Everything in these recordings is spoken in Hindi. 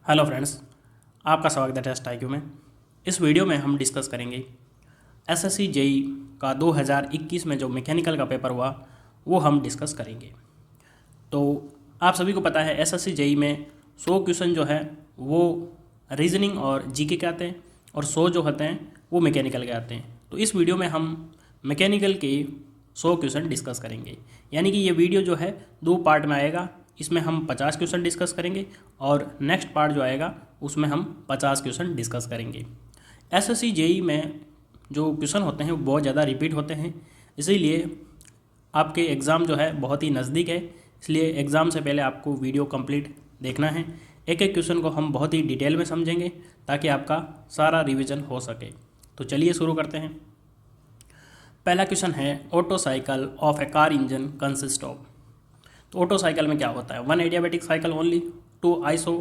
हेलो फ्रेंड्स, आपका स्वागत है टेस्ट आईक्यू में। इस वीडियो में हम डिस्कस करेंगे एसएससी जेई का 2021 में जो मैकेनिकल का पेपर हुआ वो हम डिस्कस करेंगे। तो आप सभी को पता है एसएससी जेई में 100 क्वेश्चन जो है वो रीजनिंग और जीके के आते हैं और 100 जो होते हैं वो मैकेनिकल के आते हैं। तो इस वीडियो में हम मैकेनिकल के 100 क्वेश्चन डिस्कस करेंगे, यानी कि ये वीडियो जो है 2 पार्ट में आएगा। इसमें हम 50 क्वेश्चन डिस्कस करेंगे और नेक्स्ट पार्ट जो आएगा उसमें हम 50 क्वेश्चन डिस्कस करेंगे। एसएससी जेई में जो क्वेश्चन होते हैं वो बहुत ज़्यादा रिपीट होते हैं, इसीलिए आपके एग्ज़ाम जो है बहुत ही नज़दीक है। इसलिए एग्ज़ाम से पहले आपको वीडियो कंप्लीट देखना है। एक एक क्वेश्चन को हम बहुत ही डिटेल में समझेंगे ताकि आपका सारा रिवीजन हो सके। तो चलिए शुरू करते हैं। पहला क्वेश्चन है, auto cycle of A car engine consist of. तो ऑटो साइकिल में क्या होता है? 1 adiabatic cycle only, 2 iso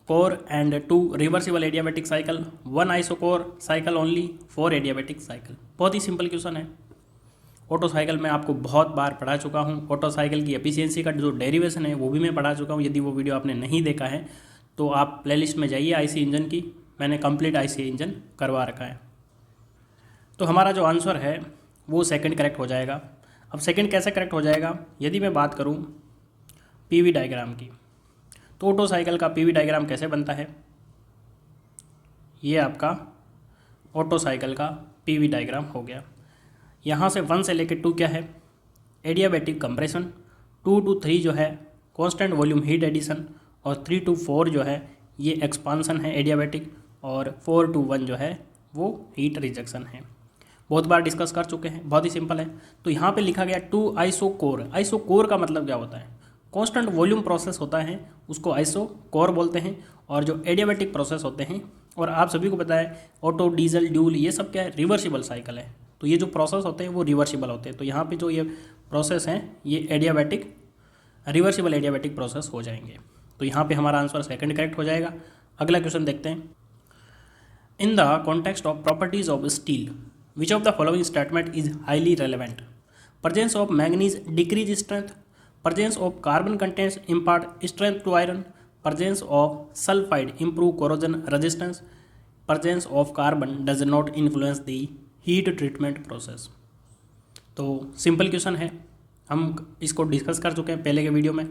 core and 2 reversible adiabatic cycle, 1 iso core cycle only, 4 adiabatic cycle. बहुत ही सिंपल क्वेश्चन है। ऑटो साइकिल में आपको बहुत बार पढ़ा चुका हूँ। ऑटो साइकिल की एफिशिएंसी का जो डेरिवेशन है वो भी मैं पढ़ा चुका हूँ। यदि वो वीडियो आपने नहीं देखा है तो आप प्लेलिस्ट में जाइए आईसी इंजन की, मैंने कंप्लीट आईसी इंजन करवा रखा है। तो हमारा जो आंसर है वो सेकंड करेक्ट हो जाएगा। अब सेकंड कैसे करेक्ट हो जाएगा? यदि मैं बात करूं पीवी डायग्राम की, तो ऑटो साइकिल का पीवी डायग्राम कैसे बनता है? ये आपका ऑटो साइकिल का पीवी डायग्राम हो गया। यहाँ से 1 से लेकर 2 क्या है? एडियाबैटिक कंप्रेशन, 2 to 3 जो है कांस्टेंट वॉल्यूम हीट एडिशन, और 3 to 4 जो है ये एक्सपांसन है एडियाबैटिक, और 4 to 1 जो है वो हीट रिजेक्शन है। बहुत बार डिस्कस कर चुके हैं, बहुत ही सिंपल है। तो यहाँ पे लिखा गया 2 आइसो कोर। आइसो कोर का मतलब क्या होता है? कांस्टेंट वॉल्यूम प्रोसेस होता है उसको आइसो कोर बोलते हैं, और जो एडियाबैटिक प्रोसेस होते हैं, और आप सभी को पता है ऑटो, डीजल, ड्यूल ये सब क्या है? रिवर्सिबल साइकिल है। तो ये जो प्रोसेस होते हैं वो रिवर्सिबल होते हैं। तो यहाँ पे जो ये प्रोसेस हैं ये एडियाबैटिक, रिवर्सिबल एडियाबैटिक प्रोसेस हो जाएंगे। तो यहाँ पे हमारा आंसर सेकंड करेक्ट हो जाएगा। अगला क्वेश्चन देखते हैं। इन the context of properties of steel, which of the following statement is highly relevant? Presence of manganese decrease strength, presence of carbon contents impart strength to iron, presence of sulfide improve corrosion resistance, presence of carbon does not influence the heat treatment process। तो सिंपल क्वेश्चन है, हम इसको डिस्कस कर चुके हैं पहले के वीडियो में।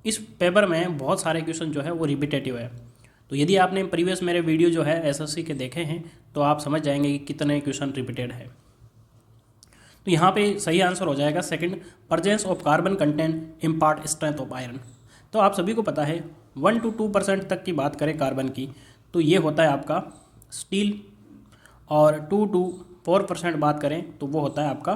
इस पेपर में बहुत सारे क्वेश्चन जो है वो रिपीटेटिव है। तो यदि आपने प्रीवियस मेरे वीडियो जो है एसएससी के देखे हैं तो आप समझ जाएंगे कि कितने क्वेश्चन रिपीटेड है। तो यहाँ पे सही आंसर हो जाएगा second, presence of carbon content impart strength of iron. तो आप सभी को पता है 1 to 2% तक की बात करें कार्बन की तो ये होता है आपका स्टील, और 2 to 4% बात करें तो वो होता है आपका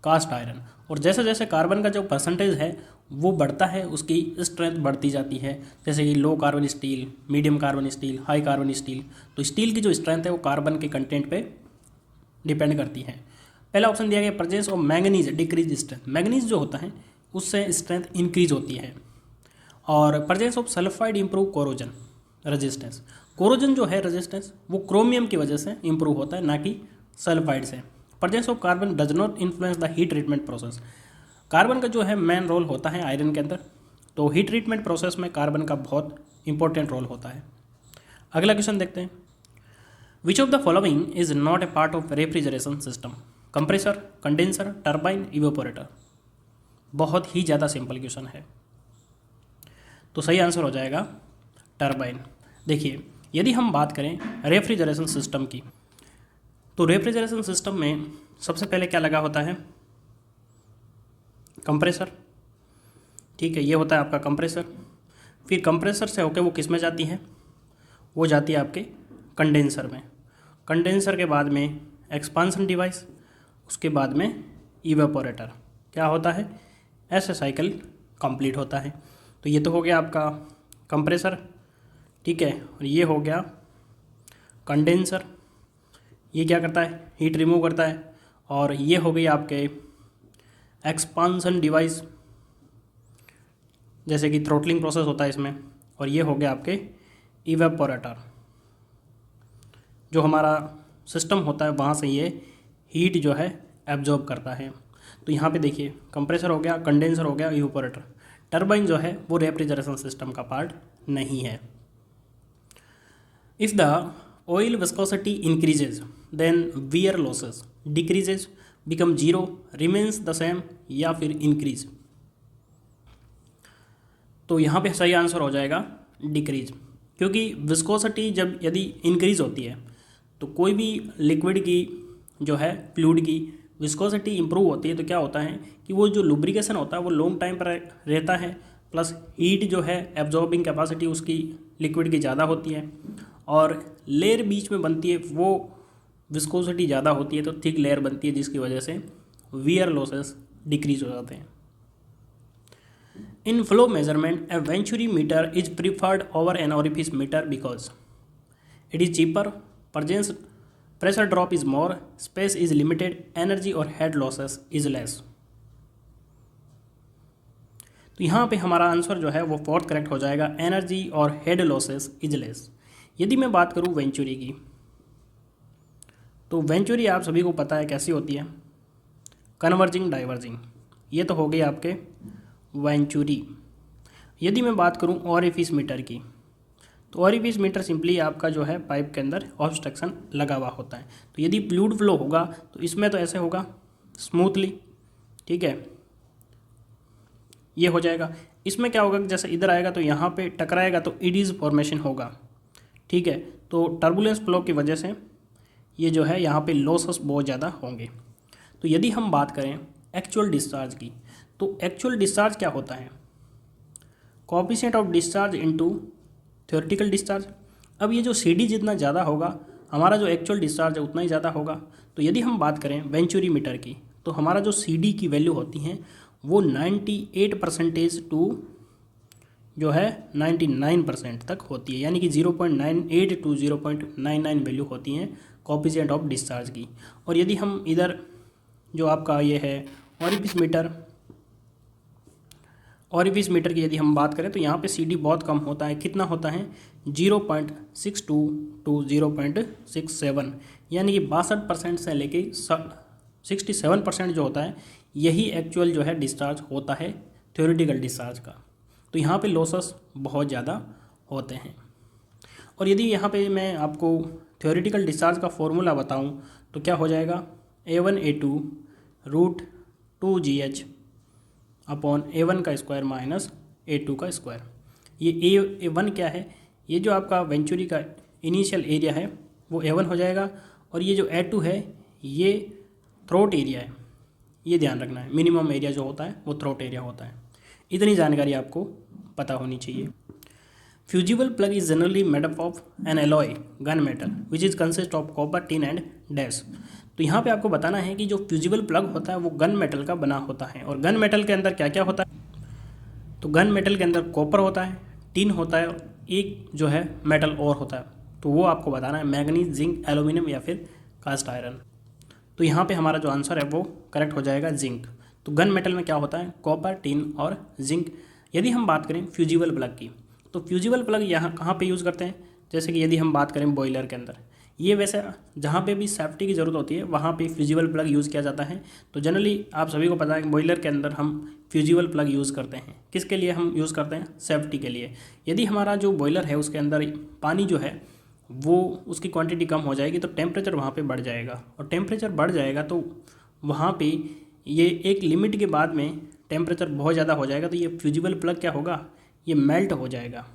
कास्ट आयरन। और जैसे जैसे कार्बन का जो परसेंटेज है वो बढ़ता है उसकी स्ट्रेंथ बढ़ती जाती है, जैसे कि low carbon steel, medium carbon steel, high carbon steel. तो स्टील की जो स्ट्रेंथ है वो कार्बन के कंटेंट पे डिपेंड करती है। पहला ऑप्शन दिया गया presence of manganese decrease strength. Manganese जो होता है उससे स्ट्रेंथ इंक्रीज होती है, और presence of sulphide improve corrosion resistance. Corrosion जो है रेजिस्टेंस वो क्रोमियम की वजह से इंप्रूव होता है, ना कि सल्फाइड से। Presence of carbon does not influence the heat treatment process. Carbon का जो है मेन रोल होता है आयरन के अंदर, तो हीट ट्रीटमेंट प्रोसेस में कार्बन का बहुत इंपॉर्टेंट रोल होता है। अगला क्वेश्चन देखते हैं। विच of the following is not a part of refrigeration system? Compressor, condenser, turbine, evaporator. बहुत ही ज़्यादा सिंपल क्वेश्चन है, तो सही आंसर हो जाएगा टर्बाइन। देखिए, यदि हम बात करें रेफ्रिजरेशन सिस्टम की, तो रेफ्रिजरेशन सिस्टम में सबसे पहले क्या लगा होता है? कंप्रेसर। ठीक है, ये होता है आपका कंप्रेसर। फिर कंप्रेसर से होकर वो किस में जाती है? वो जाती है आपके कंडेंसर में। कंडेंसर के बाद में एक्सपांसन डिवाइस, उसके बाद में इवेपोरेटर। क्या होता है? ऐसे साइकिल कंप्लीट होता है। तो ये तो हो गया आपका कंप्रेसर, ठीक है, और ये हो गया कंडेंसर। ये क्या करता है? हीट रिमूव करता है। और ये हो गई आपके एक्सपांसन डिवाइस, जैसे कि थ्रोटलिंग प्रोसेस होता है इसमें। और ये हो गया आपके इवेपोरेटर, जो हमारा सिस्टम होता है वहाँ से ये हीट जो है एब्जॉर्ब करता है। तो यहाँ पे देखिए, कंप्रेसर हो गया, कंडेंसर हो गया, इवेपोरेटर। टरबाइन जो है वो रेफ्रिजरेशन सिस्टम का पार्ट नहीं है। If the oil viscosity increases then wear losses decreases, become zero, remains the same या फिर इंक्रीज। तो यहाँ पे सही आंसर हो जाएगा डिक्रीज, क्योंकि विस्कोसिटी जब यदि इंक्रीज होती है तो कोई भी लिक्विड की जो है फ्लूइड की विस्कोसिटी इंप्रूव होती है तो क्या होता है कि वो जो लुब्रिकेशन होता है वो लॉन्ग टाइम पर रहता है, प्लस हीट जो है एब्जॉर्बिंग कैपेसिटी उसकी लिक्विड की ज़्यादा होती है और लेयर बीच में बनती है वो विस्कोसिटी ज़्यादा होती है तो थिक लेयर बनती है, जिसकी वजह से वियर लॉसेस डिक्रीज हो जाते हैं। In flow measurement a venturi meter is preferred over an orifice meter because it is cheaper, pressure drop is more, space is limited, energy और हेड लॉसेस इज लेस। तो यहाँ पे हमारा आंसर जो है वो फोर्थ करेक्ट हो जाएगा, एनर्जी और हेड लॉसेस इज लेस। यदि मैं बात करूँ वेंचुरी की, तो वेंचुरी आप सभी को पता है कैसी होती है, कन्वर्जिंग डाइवर्जिंग। ये तो हो गई आपके वेंचुरी। यदि मैं बात करूं ओरिफिस मीटर की, तो ओरिफिस मीटर सिंपली आपका जो है पाइप के अंदर ऑब्स्ट्रक्शन लगा हुआ होता है। तो यदि फ्लूइड फ्लो होगा तो इसमें तो ऐसे होगा स्मूथली, ठीक है, ये हो जाएगा। इसमें क्या होगा, जैसे इधर आएगा तो यहाँ पे टकराएगा तो इडीज फॉर्मेशन होगा, ठीक है। तो टर्बुलेंस फ्लो की वजह से ये जो है यहाँ पे लॉसेस बहुत ज़्यादा होंगे। तो यदि हम बात करें एक्चुअल डिस्चार्ज की, तो एक्चुअल डिस्चार्ज क्या होता है, coefficient of discharge into theoretical discharge. अब ये जो CD जितना ज़्यादा होगा हमारा जो एक्चुअल डिस्चार्ज है उतना ही ज़्यादा होगा। तो यदि हम बात करें वेंचुरी मीटर की, तो हमारा जो CD की वैल्यू होती है वो 98% टू जो है 99% तक होती है, यानी कि 0.98 टू 0.99 वैल्यू होती हैं कोएफिशिएंट ऑफ डिस्चार्ज की। और यदि हम इधर जो आपका ये है ओरिफिस मीटर की यदि हम बात करें तो यहाँ पे CD बहुत कम होता है, कितना होता है 0.62 टू 0.67, यानी कि 62% से लेके 67% जो होता है यही एक्चुअल जो है डिस्चार्ज होता है थ्योरेटिकल डिस्चार्ज का। तो यहाँ पे लॉसेस बहुत ज़्यादा होते हैं। और यदि यहाँ पे मैं आपको थ्योरेटिकल डिस्चार्ज का फॉर्मूला बताऊँ तो क्या हो जाएगा, A1A2 √2GH अपॉन A1 का स्क्वायर माइनस A2 का स्क्वायर। ये A1 क्या है, ये जो आपका वेंचुरी का इनिशियल एरिया है वो A1 हो जाएगा, और ये जो A2 है ये थ्रोट एरिया है, ये ध्यान रखना है। मिनिमम एरिया जो होता है वो थ्रोट एरिया होता है। इतनी जानकारी आपको पता होनी चाहिए। Fusible plug is generally made up of N alloy gun metal which is consist of copper, tin and dash. तो यहाँ पे आपको बताना है कि जो फ्यूजिबल प्लग होता है वो गन मेटल का बना होता है। और गन मेटल के अंदर क्या क्या होता है, तो गन मेटल के अंदर कॉपर होता है, टिन होता है और एक जो है मेटल और होता है। तो वो आपको बताना है, मैग्नीज, जिंक, एल्यूमिनियम या फिर कास्ट आयरन। तो यहाँ पे हमारा जो आंसर है वो करेक्ट हो जाएगा जिंक। तो गन मेटल में क्या होता है, कॉपर, टिन और जिंक। यदि हम बात करें फ्यूजिबल प्लग की, तो फ्यूजिबल प्लग यहाँ कहाँ पे यूज़ करते हैं, जैसे कि यदि हम बात करें बॉयलर के अंदर, ये वैसे जहाँ पे भी सेफ्टी की ज़रूरत होती है वहाँ पे फ्यूजिबल प्लग यूज़ किया जाता है। तो जनरली आप सभी को पता है कि बॉयलर के अंदर हम फ्यूजिबल प्लग यूज़ करते हैं। किसके लिए हम यूज़ करते हैं, सेफ्टी के लिए। यदि हमारा जो बॉयलर है उसके अंदर पानी जो है वो उसकी क्वांटिटी कम हो जाएगी तो टेम्परेचर वहाँ पे बढ़ जाएगा, और टेम्परेचर बढ़ जाएगा तो वहाँ पे ये एक लिमिट के बाद में टेम्परेचर बहुत ज़्यादा हो जाएगा तो ये फ्यूजिबल प्लग क्या होगा, ये मेल्ट हो जाएगा,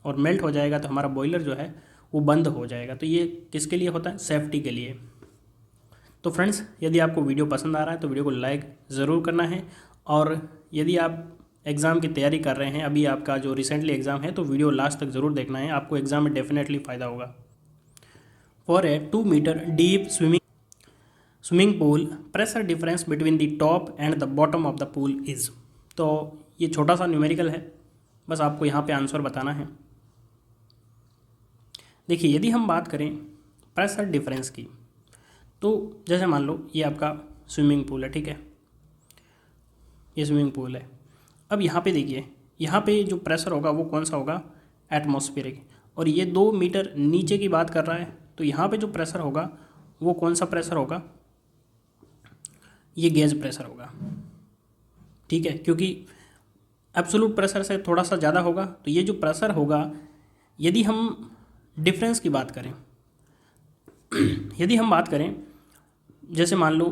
और मेल्ट हो जाएगा तो हमारा बॉयलर जो है वो बंद हो जाएगा। तो ये किसके लिए होता है, सेफ्टी के लिए। तो फ्रेंड्स, यदि आपको वीडियो पसंद आ रहा है तो वीडियो को लाइक ज़रूर करना है, और यदि आप एग्ज़ाम की तैयारी कर रहे हैं, अभी आपका जो रिसेंटली एग्ज़ाम है, तो वीडियो लास्ट तक ज़रूर देखना है, आपको एग्ज़ाम में डेफिनेटली फ़ायदा होगा। For a 2 metre deep swimming pool, pressure difference between the top and the bottom of the pool is. तो ये छोटा सा न्यूमेरिकल है, बस आपको यहाँ पे आंसर बताना है। देखिए, यदि हम बात करें प्रेशर डिफरेंस की, तो जैसे मान लो ये आपका स्विमिंग पूल है, ठीक है, ये स्विमिंग पूल है। अब यहाँ पे देखिए, यहाँ पे जो प्रेशर होगा वो कौन सा होगा, एटमॉस्फेरिक, और ये 2 मीटर नीचे की बात कर रहा है, तो यहाँ पे जो प्रेशर होगा वो कौन सा प्रेशर होगा, ये गेज प्रेशर होगा, ठीक है, क्योंकि एब्सोलूट प्रेशर से थोड़ा सा ज़्यादा होगा। तो ये जो प्रेशर होगा, यदि हम डिफरेंस की बात करें, यदि हम बात करें जैसे मान लो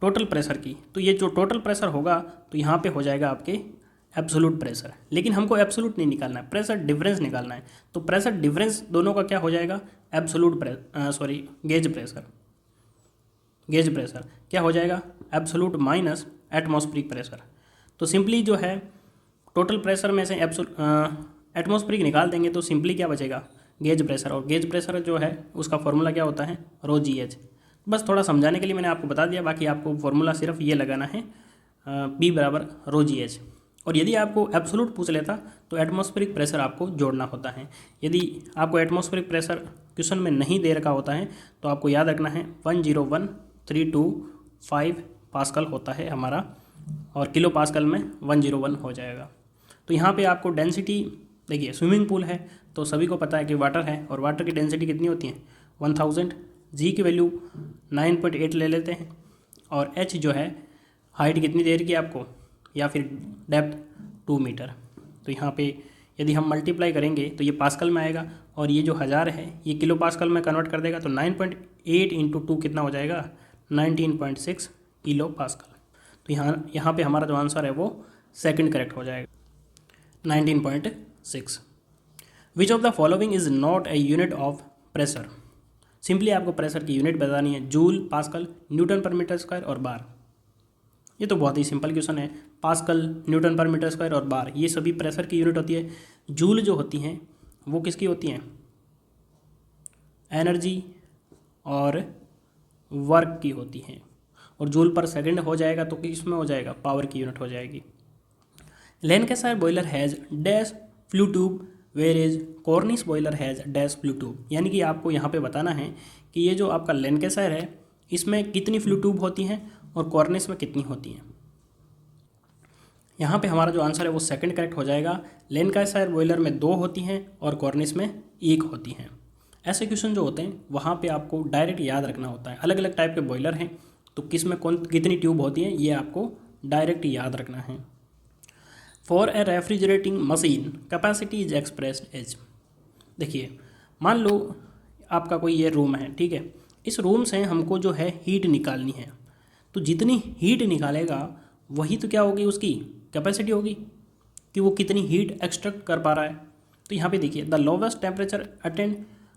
टोटल प्रेशर की, तो ये जो टोटल प्रेशर होगा तो यहाँ पे हो जाएगा आपके एब्सोलूट प्रेशर। लेकिन हमको एब्सोलूट नहीं निकालना है, प्रेशर डिफरेंस निकालना है। तो प्रेशर डिफरेंस दोनों का क्या हो जाएगा, absolute gauge pressure. Gauge pressure क्या हो जाएगा, एब्सोलूट माइनस एटमॉस्फेरिक प्रेशर। तो सिंपली जो है टोटल प्रेशर में से एटमॉस्फेरिक निकाल देंगे तो सिंपली क्या बचेगा, गेज प्रेशर। और गेज प्रेशर जो है उसका फॉर्मूला क्या होता है, रो जी एच। बस थोड़ा समझाने के लिए मैंने आपको बता दिया, बाकी आपको फॉर्मूला सिर्फ ये लगाना है, P बराबर रो जी एच। और यदि आपको एब्सोलूट पूछ लेता तो एटमॉस्फेरिक प्रेशर आपको जोड़ना होता है। यदि आपको एटमॉस्फेरिक प्रेशर क्वेश्चन में नहीं दे रखा होता है तो आपको याद रखना है 101,325 पास्कल होता है हमारा, और किलो पास्कल में 101 हो जाएगा। तो यहाँ पे आपको डेंसिटी देखिए, स्विमिंग पूल है तो सभी को पता है कि वाटर है, और वाटर की डेंसिटी कितनी होती है 1000। जी की वैल्यू 9.8 ले लेते हैं, और एच जो है हाइट कितनी देर की आपको, या फिर डेप्थ 2 मीटर। तो यहाँ पे यदि हम मल्टीप्लाई करेंगे तो ये पास्कल में आएगा, और ये जो 1000 है ये किलो पास्कल में कन्वर्ट कर देगा। तो 9.8 इंटू 2 कितना हो जाएगा, 19.6 किलो पास्कल। तो यहाँ पे हमारा जो आंसर है वो सेकंड करेक्ट हो जाएगा, 19.6। विच of the following is not a unit of pressure. Simply आपको प्रेशर की यूनिट बतानी है, जूल, पास्कल, न्यूटन पर मीटर स्क्वायर और बार। ये तो बहुत ही सिंपल क्वेश्चन है, पास्कल, न्यूटन पर मीटर स्क्वायर और बार ये सभी प्रेशर की यूनिट होती है। जूल जो होती हैं वो किसकी होती हैं, एनर्जी और वर्क की होती हैं, और जूल पर सेकंड हो जाएगा तो किस में हो जाएगा, पावर की यूनिट हो जाएगी। Lancashire boiler has dash flue tube whereas Cornish boiler has dash flue tube. यानी कि आपको यहाँ पे बताना है कि ये जो आपका लैंकाशायर है इसमें कितनी फ्लू ट्यूब होती हैं और कॉर्निश में कितनी होती हैं। यहाँ पे हमारा जो आंसर है वो सेकंड करेक्ट हो जाएगा। लैंकाशायर बॉयलर में 2 होती हैं और कॉर्निश में 1 होती हैं। ऐसे क्वेश्चन जो होते हैं वहाँ पे आपको डायरेक्ट याद रखना होता है। अलग अलग टाइप के बॉयलर हैं तो किस में कौन कितनी ट्यूब होती है ये आपको डायरेक्ट याद रखना है। For a refrigerating machine capacity is expressed as. देखिए मान लो आपका कोई ये रूम है, ठीक है, इस रूम से हमको जो है हीट निकालनी है, तो जितनी हीट निकालेगा वही तो क्या होगी, उसकी कैपेसिटी होगी कि वो कितनी हीट एक्सट्रैक्ट कर पा रहा है। तो यहाँ पे देखिए, the lowest temperature attend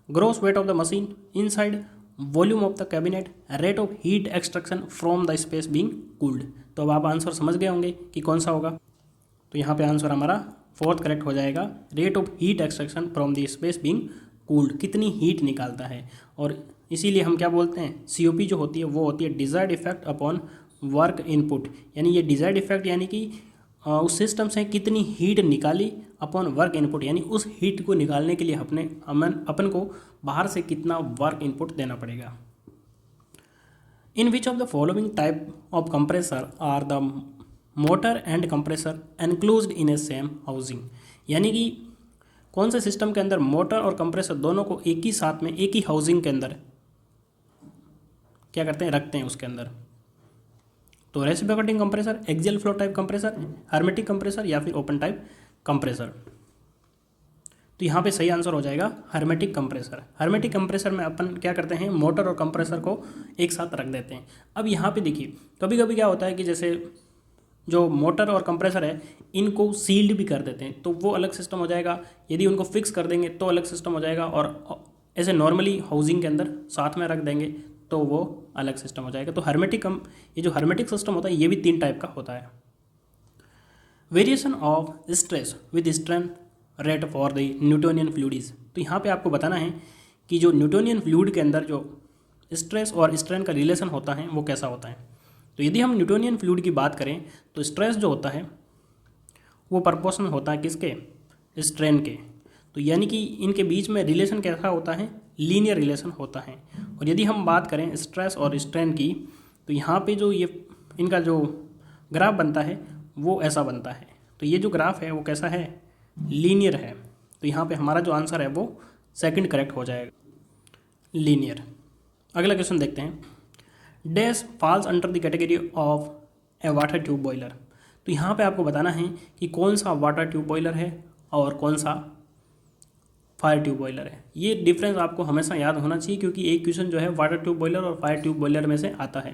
gross weight of the machine inside volume of the cabinet rate of heat extraction from the space being cooled. तो अब आप आंसर समझ गए होंगे कि कौन सा होगा। तो यहाँ पे आंसर हमारा फोर्थ करेक्ट हो जाएगा, rate of heat extraction from the space being cooled, कितनी हीट निकालता है। और इसीलिए हम क्या बोलते हैं, COP जो होती है वो होती है desired effect upon work input. यानी ये डिजायर्ड इफेक्ट यानी कि उस सिस्टम से कितनी हीट निकाली अपॉन वर्क इनपुट, यानी उस हीट को निकालने के लिए अपन को बाहर से कितना वर्क इनपुट देना पड़ेगा। In which of the following type of compressor are the motor and compressor enclosed in a same housing. यानी कि कौन से सिस्टम के अंदर मोटर और कंप्रेसर दोनों को एक ही साथ में एक ही हाउसिंग के अंदर क्या करते हैं, रखते हैं उसके अंदर। तो reciprocating compressor, axial flow type compressor, hermetic compressor या फिर ओपन टाइप कंप्रेसर। तो यहाँ पे सही आंसर हो जाएगा हर्मेटिक कंप्रेसर। हर्मेटिक कंप्रेसर में अपन क्या करते हैं, मोटर और कंप्रेसर को एक साथ रख देते हैं। अब यहाँ पे देखिए कभी कभी क्या होता है कि जैसे जो मोटर और कंप्रेसर है इनको सील्ड भी कर देते हैं तो वो अलग सिस्टम हो जाएगा। यदि उनको फिक्स कर देंगे तो अलग सिस्टम हो जाएगा, और ऐसे नॉर्मली हाउसिंग के अंदर साथ में रख देंगे तो वो अलग सिस्टम हो जाएगा। तो ये जो हर्मेटिक सिस्टम होता है ये भी 3 टाइप का होता है। Variation of stress with strain rate for the Newtonian fluids. तो यहाँ पे आपको बताना है कि जो न्यूटोनियन फ्लूइड के अंदर जो स्ट्रेस और स्ट्रेन का रिलेशन होता है वो कैसा होता है। तो यदि हम न्यूटोनियन फ्लूइड की बात करें तो स्ट्रेस जो होता है वो प्रोपोर्शनल होता है किसके, स्ट्रेन के। तो यानी कि इनके बीच में रिलेशन कैसा होता है, लीनियर रिलेशन होता है। और यदि हम बात करें स्ट्रेस और स्ट्रेन की तो यहाँ पे जो ये इनका जो ग्राफ बनता है वो ऐसा बनता है। तो ये जो ग्राफ है वो कैसा है, लीनियर है। तो यहाँ पे हमारा जो आंसर है वो सेकंड करेक्ट हो जाएगा, लीनियर। अगला क्वेश्चन देखते हैं। Dash falls under the category of A water tube boiler. तो यहाँ पे आपको बताना है कि कौन सा वाटर ट्यूब बॉयलर है और कौन सा फायर ट्यूब बॉयलर है। ये डिफरेंस आपको हमेशा याद होना चाहिए, क्योंकि एक क्वेश्चन जो है वाटर ट्यूब बॉयलर और फायर ट्यूब बॉयलर में से आता है।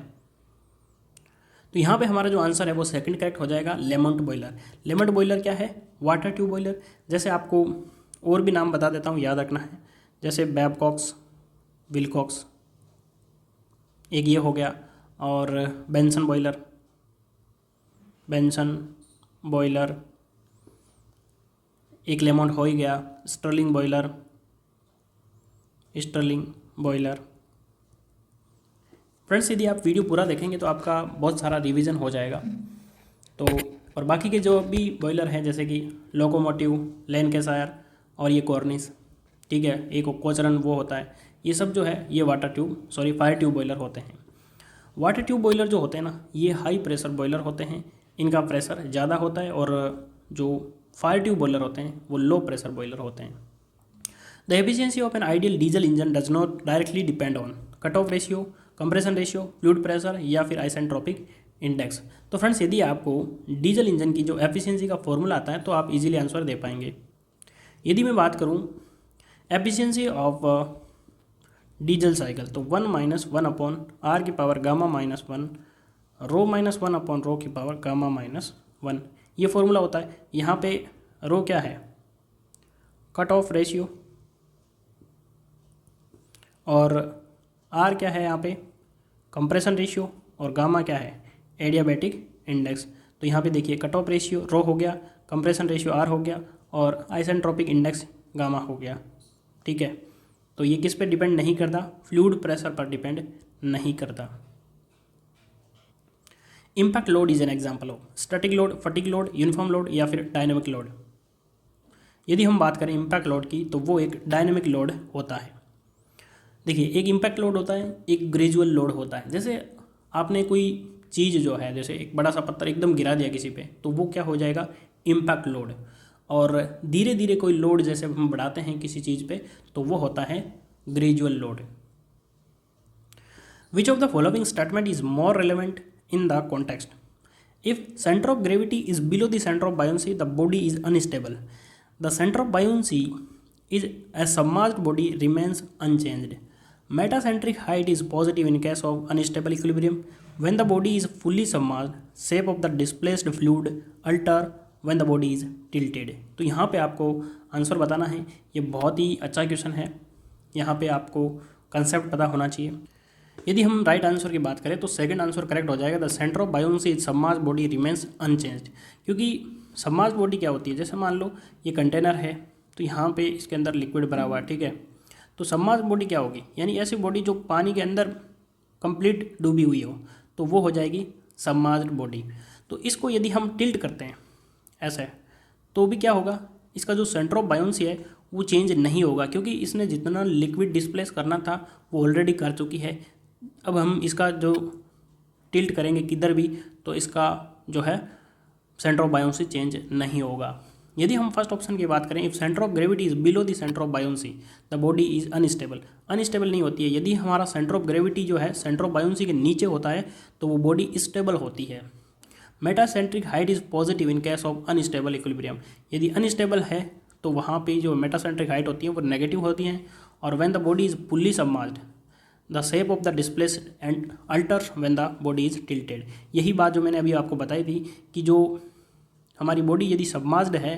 तो यहाँ पे हमारा जो आंसर है वो सेकंड करेक्ट हो जाएगा, लेमंट बॉयलर। लेमंट बॉयलर क्या है? Water tube boiler. जैसे आपको और भी नाम बता देता हूँ, याद रखना है, जैसे बैबकॉक्स, विलकॉक्स, एक ये हो गया, और बेंसन बॉयलर, बेंसन बॉयलर, एक लेमंट हो ही गया, Stirling boiler, Stirling boiler. Friends, यदि आप वीडियो पूरा देखेंगे तो आपका बहुत सारा रिवीजन हो जाएगा। तो और बाकी के जो भी बॉयलर हैं, जैसे कि लोकोमोटिव, लैंकाशायर और ये कॉर्निस, ठीक है, एक कोचरन वो होता है, ये सब जो है ये फायर ट्यूब बॉयलर होते हैं। वाटर ट्यूब बॉयलर जो होते हैं ना, ये हाई प्रेशर बॉयलर होते हैं, इनका प्रेशर ज़्यादा होता है, और जो फायर ट्यूब बॉयलर होते हैं वो लो प्रेशर बॉयलर होते हैं। The efficiency of an ideal diesel engine does not directly depend on cut off ratio, compression ratio, fluid pressure या फिर आइसेंट्रोपिक इंडेक्स। तो फ्रेंड्स, यदि आपको डीजल इंजन की जो एफिशिएंसी का फॉर्मूला आता है तो आप इजीली आंसर दे पाएंगे। यदि मैं बात करूं एफिशिएंसी ऑफ डीजल साइकिल, तो 1 - 1 अपॉन आर की पावर गामा -1 रो -1 अपॉन रो की पावर गामा -1, ये फॉर्मूला होता है। यहाँ पे रो क्या है? कट ऑफ रेशियो, और आर क्या है यहाँ पे? कंप्रेशन रेशियो, और गामा क्या है? Adiabatic index. तो यहाँ पे देखिए, कट ऑफ रेशियो रो हो गया, कंप्रेशन रेशियो आर हो गया, और आइसेंट्रोपिक इंडेक्स गामा हो गया, ठीक है। तो ये किस पे डिपेंड नहीं करता? फ्लूइड प्रेशर पर डिपेंड नहीं करता। Impact load is an example of static load, fatigue load, uniform load या फिर डायनेमिक लोड। यदि हम बात करें इम्पैक्ट लोड की, तो वो एक डायनेमिक लोड होता है। देखिए, एक इम्पैक्ट लोड होता है, एक ग्रेजुअल लोड होता है। जैसे आपने कोई चीज़ जो है, जैसे एक बड़ा सा पत्थर एकदम गिरा दिया किसी पे, तो वो क्या हो जाएगा? Impact load. और धीरे धीरे कोई लोड जैसे हम बढ़ाते हैं किसी चीज़ पे, तो वो होता है gradual load. Which of the following statement is more relevant in the context? If center of gravity is below the center of buoyancy, the body is unstable. The center of buoyancy is a submerged body remains unchanged. Metacentric height is positive in case of unstable equilibrium. When the body is fully submerged, shape of the displaced fluid alter when the body is tilted. तो यहाँ पे आपको आंसर बताना है। ये बहुत ही अच्छा क्वेश्चन है, यहाँ पे आपको कंसेप्ट पता होना चाहिए। यदि हम राइट आंसर की बात करें तो सेकंड आंसर करेक्ट हो जाएगा, the centre of buoyancy is submerged body remains unchanged. क्योंकि सबमर्ज्ड बॉडी क्या होती है? जैसे मान लो ये कंटेनर है, तो यहाँ पे इसके अंदर लिक्विड भरा हुआ है, ठीक है। तो सबमर्ज्ड बॉडी क्या होगी? यानी ऐसी बॉडी जो पानी के अंदर कंप्लीट डूबी हुई हो, तो वो हो जाएगी सबमर्ज्ड बॉडी। तो इसको यदि हम टिल्ट करते हैं ऐसे, तो भी क्या होगा? इसका जो सेंटर ऑफ बायोन्सी है वो चेंज नहीं होगा, क्योंकि इसने जितना लिक्विड डिस्प्लेस करना था वो ऑलरेडी कर चुकी है। अब हम इसका जो टिल्ट करेंगे किधर भी, तो इसका जो है सेंटर ऑफ बायोन्सी चेंज नहीं होगा। यदि हम फर्स्ट ऑप्शन की बात करें, if centre of gravity is below the centre of buoyancy the body is unstable. Unstable नहीं होती है। यदि हमारा सेंटर ऑफ ग्रेविटी जो है सेंटर ऑफ बायोन्सी के नीचे होता है तो वो बॉडी स्टेबल होती है। Metacentric height is positive in case of unstable equilibrium. यदि अनस्टेबल है तो वहाँ पे जो मेटासेंट्रिक हाइट होती है वो नेगेटिव होती हैं। और when the body is fully submerged the shape of the displaced and altars when the body is tilted. यही बात जो मैंने अभी आपको बताई थी कि जो हमारी बॉडी यदि सबमर्ज्ड है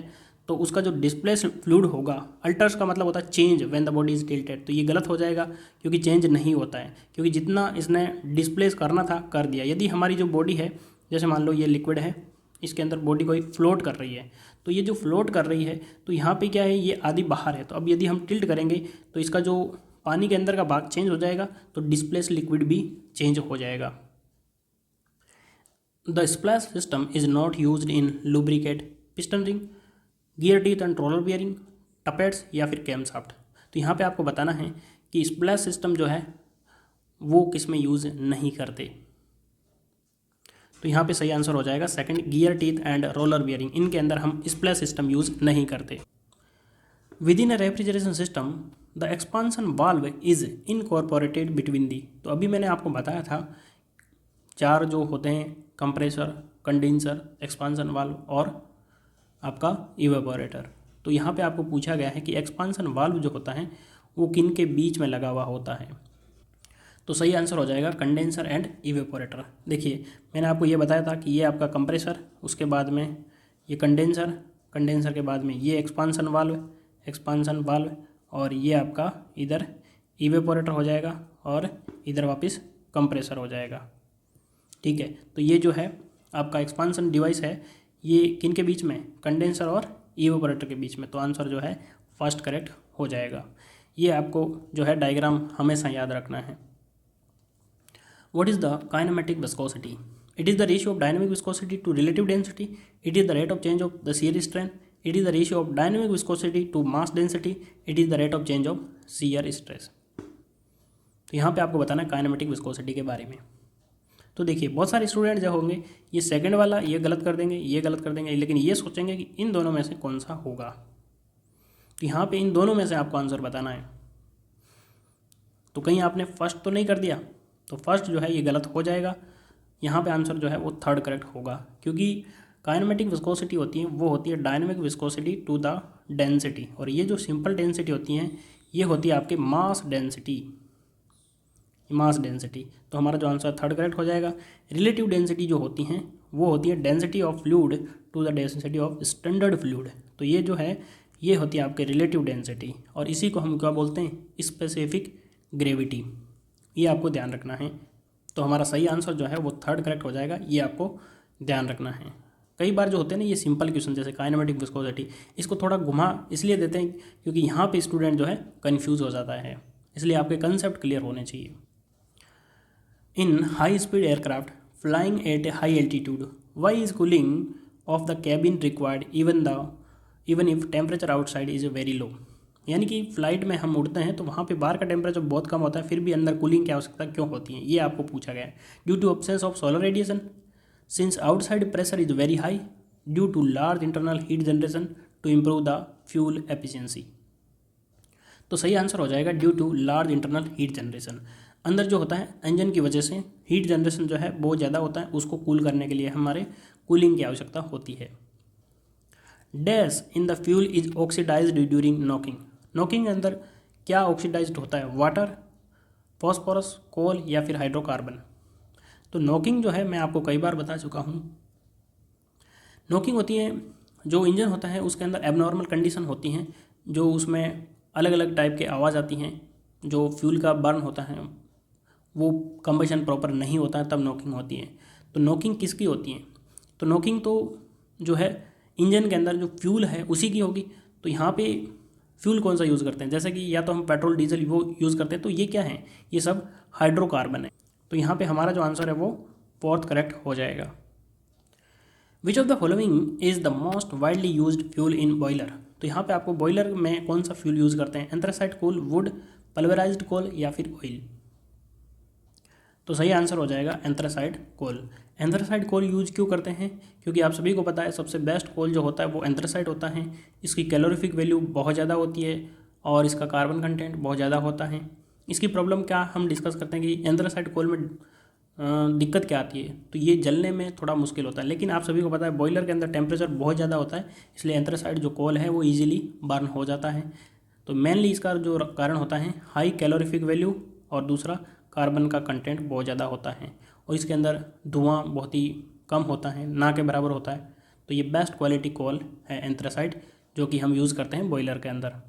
तो उसका जो डिस्प्लेस्ड फ्लूइड होगा, अल्टर्स का मतलब होता है change when the body is tilted. तो ये गलत हो जाएगा, क्योंकि चेंज नहीं होता है, क्योंकि जितना इसने डिस्प्लेस करना था कर दिया। यदि हमारी जो बॉडी है, जैसे मान लो ये लिक्विड है, इसके अंदर बॉडी कोई फ्लोट कर रही है, तो ये जो फ्लोट कर रही है तो यहाँ पे क्या है, ये आधी बाहर है। तो अब यदि हम टिल्ट करेंगे तो इसका जो पानी के अंदर का भाग चेंज हो जाएगा, तो डिस्प्लेस लिक्विड भी चेंज हो जाएगा। The splash system is not used in lubricate, piston ring, gear teeth and roller bearing, tappets या फिर कैमशाफ्ट। तो यहाँ पे आपको बताना है कि स्प्लैश सिस्टम जो है वो किस में यूज़ नहीं करते। तो यहाँ पे सही आंसर हो जाएगा second, gear teeth and roller bearing, इनके अंदर हम स्प्लैश सिस्टम यूज़ नहीं करते। With in a refrigeration system the expansion valve is incorporated between the. तो अभी मैंने आपको बताया था चार जो होते हैं, कंप्रेसर, कंडेंसर, एक्सपांसन वाल्व और आपका इवेपोरेटर। तो यहाँ पे आपको पूछा गया है कि एक्सपांसन वाल्व जो होता है वो किन के बीच में लगा हुआ होता है। तो सही आंसर हो जाएगा कंडेंसर एंड इवेपोरेटर। देखिए मैंने आपको ये बताया था कि ये आपका कंप्रेसर, उसके बाद में ये कंडेंसर, कंडेंसर के बाद में ये एक्सपांसन वाल्व, एक्सपांसन वाल्व, और ये आपका इधर इवेपोरेटर हो जाएगा और इधर वापस कंप्रेसर हो जाएगा। ठीक है, तो ये जो है आपका एक्सपांसन डिवाइस है ये किन के बीच में, कंडेंसर और इवेपोरेटर के बीच में। तो आंसर जो है फर्स्ट करेक्ट हो जाएगा। ये आपको जो है डायग्राम हमेशा याद रखना है। What is the kinematic viscosity? It is the ratio of dynamic viscosity to relative density, it is the rate of change of the shear strain, it is the ratio of dynamic viscosity to mass density, it is the rate of change of shear stress. तो यहाँ पे आपको बताना है काइनेमेटिक विस्कोसिटी के बारे में। तो देखिए बहुत सारे स्टूडेंट जो होंगे ये सेकंड वाला ये गलत कर देंगे, ये गलत कर देंगे, लेकिन ये सोचेंगे कि इन दोनों में से कौन सा होगा। तो यहाँ पे इन दोनों में से आपको आंसर बताना है। तो कहीं आपने फर्स्ट तो नहीं कर दिया, तो फर्स्ट जो है ये गलत हो जाएगा। यहाँ पे आंसर जो है वो थर्ड करेक्ट होगा, क्योंकि काइनेमेटिक विस्कोसिटी होती है वो होती है dynamic viscosity to the density, और ये जो सिंपल डेंसिटी होती हैं ये होती है आपके मास डेंसिटी, मास डेंसिटी। तो हमारा जो आंसर थर्ड करेक्ट हो जाएगा। रिलेटिव डेंसिटी जो होती हैं वो होती है density of fluid to the density of standard fluid. तो ये जो है ये होती है आपके रिलेटिव डेंसिटी, और इसी को हम क्या बोलते हैं, स्पेसिफिक ग्रेविटी। ये आपको ध्यान रखना है। तो हमारा सही आंसर जो है वो थर्ड करेक्ट हो जाएगा, ये आपको ध्यान रखना है। कई बार जो होते हैं ना ये सिंपल क्वेश्चन जैसे काइनेमेटिक विस्कोसिटी, इसको थोड़ा घुमा इसलिए देते हैं क्योंकि यहाँ पे स्टूडेंट जो है कन्फ्यूज़ हो जाता है, इसलिए आपके कंसेप्ट क्लियर होने चाहिए। In high-speed aircraft flying at a high altitude, why is cooling of the cabin required even if temperature outside is very low? यानी कि फ्लाइट में हम उड़ते हैं तो वहाँ पे बाहर का टेम्परेचर बहुत कम होता है, फिर भी अंदर कूलिंग की आवश्यकता क्यों होती है, ये आपको पूछा गया है। Due to absence of solar radiation, since outside pressure is very high, due to large internal heat generation to improve the fuel efficiency. तो सही आंसर हो जाएगा due to large internal heat generation. अंदर जो होता है इंजन की वजह से हीट जनरेशन जो है बहुत ज़्यादा होता है, उसको कूल करने के लिए हमारे कूलिंग की आवश्यकता होती है। Dash in the fuel is oxidised during knocking. Knocking के अंदर क्या ऑक्सीडाइज्ड होता है, वाटर, फॉस्फोरस, कोल या फिर हाइड्रोकार्बन। तो नॉकिंग जो है मैं आपको कई बार बता चुका हूँ। नॉकिंग होती है जो इंजन होता है उसके अंदर एबनॉर्मल कंडीशन होती हैं, जो उसमें अलग अलग टाइप के आवाज़ आती हैं, जो फ्यूल का बर्न होता है वो कंबशन प्रॉपर नहीं होता है, तब नॉकिंग होती है। तो नॉकिंग किसकी होती है, तो नॉकिंग तो जो है इंजन के अंदर जो फ्यूल है उसी की होगी। तो यहाँ पे फ्यूल कौन सा यूज़ करते हैं, जैसे कि या तो हम पेट्रोल डीजल वो यूज़ करते हैं, तो ये क्या है, ये सब हाइड्रोकार्बन है। तो यहाँ पे हमारा जो आंसर है वो फोर्थ करेक्ट हो जाएगा। विच of the following is the most widely used fuel in boiler. तो यहाँ पे आपको बॉयलर में कौन सा फ्यूल यूज़ करते हैं, एंथ्रासाइट कोल, वुड, पल्वराइज्ड कोल या फिर ऑयल। तो सही आंसर हो जाएगा anthracite coal. Anthracite coal use क्यों करते हैं, क्योंकि आप सभी को पता है सबसे बेस्ट कोल जो होता है वो एंथ्रासाइट होता है। इसकी कैलोरीफिक वैल्यू बहुत ज़्यादा होती है और इसका कार्बन कंटेंट बहुत ज़्यादा होता है। इसकी प्रॉब्लम क्या हम डिस्कस करते हैं कि एंथ्रासाइट कोल में दिक्कत क्या आती है, तो ये जलने में थोड़ा मुश्किल होता है। लेकिन आप सभी को पता है बॉयलर के अंदर टेम्परेचर बहुत ज़्यादा होता है, इसलिए एंथ्रासाइट जो कोल है वो ईजिली बर्न हो जाता है। तो मेनली इसका जो कारण होता है हाई कैलोरीफिक वैल्यू, और दूसरा कार्बन का कंटेंट बहुत ज़्यादा होता है, और इसके अंदर धुआं बहुत ही कम होता है, ना के बराबर होता है। तो ये बेस्ट क्वालिटी कोल है एंथ्रासाइट, जो कि हम यूज़ करते हैं बॉयलर के अंदर।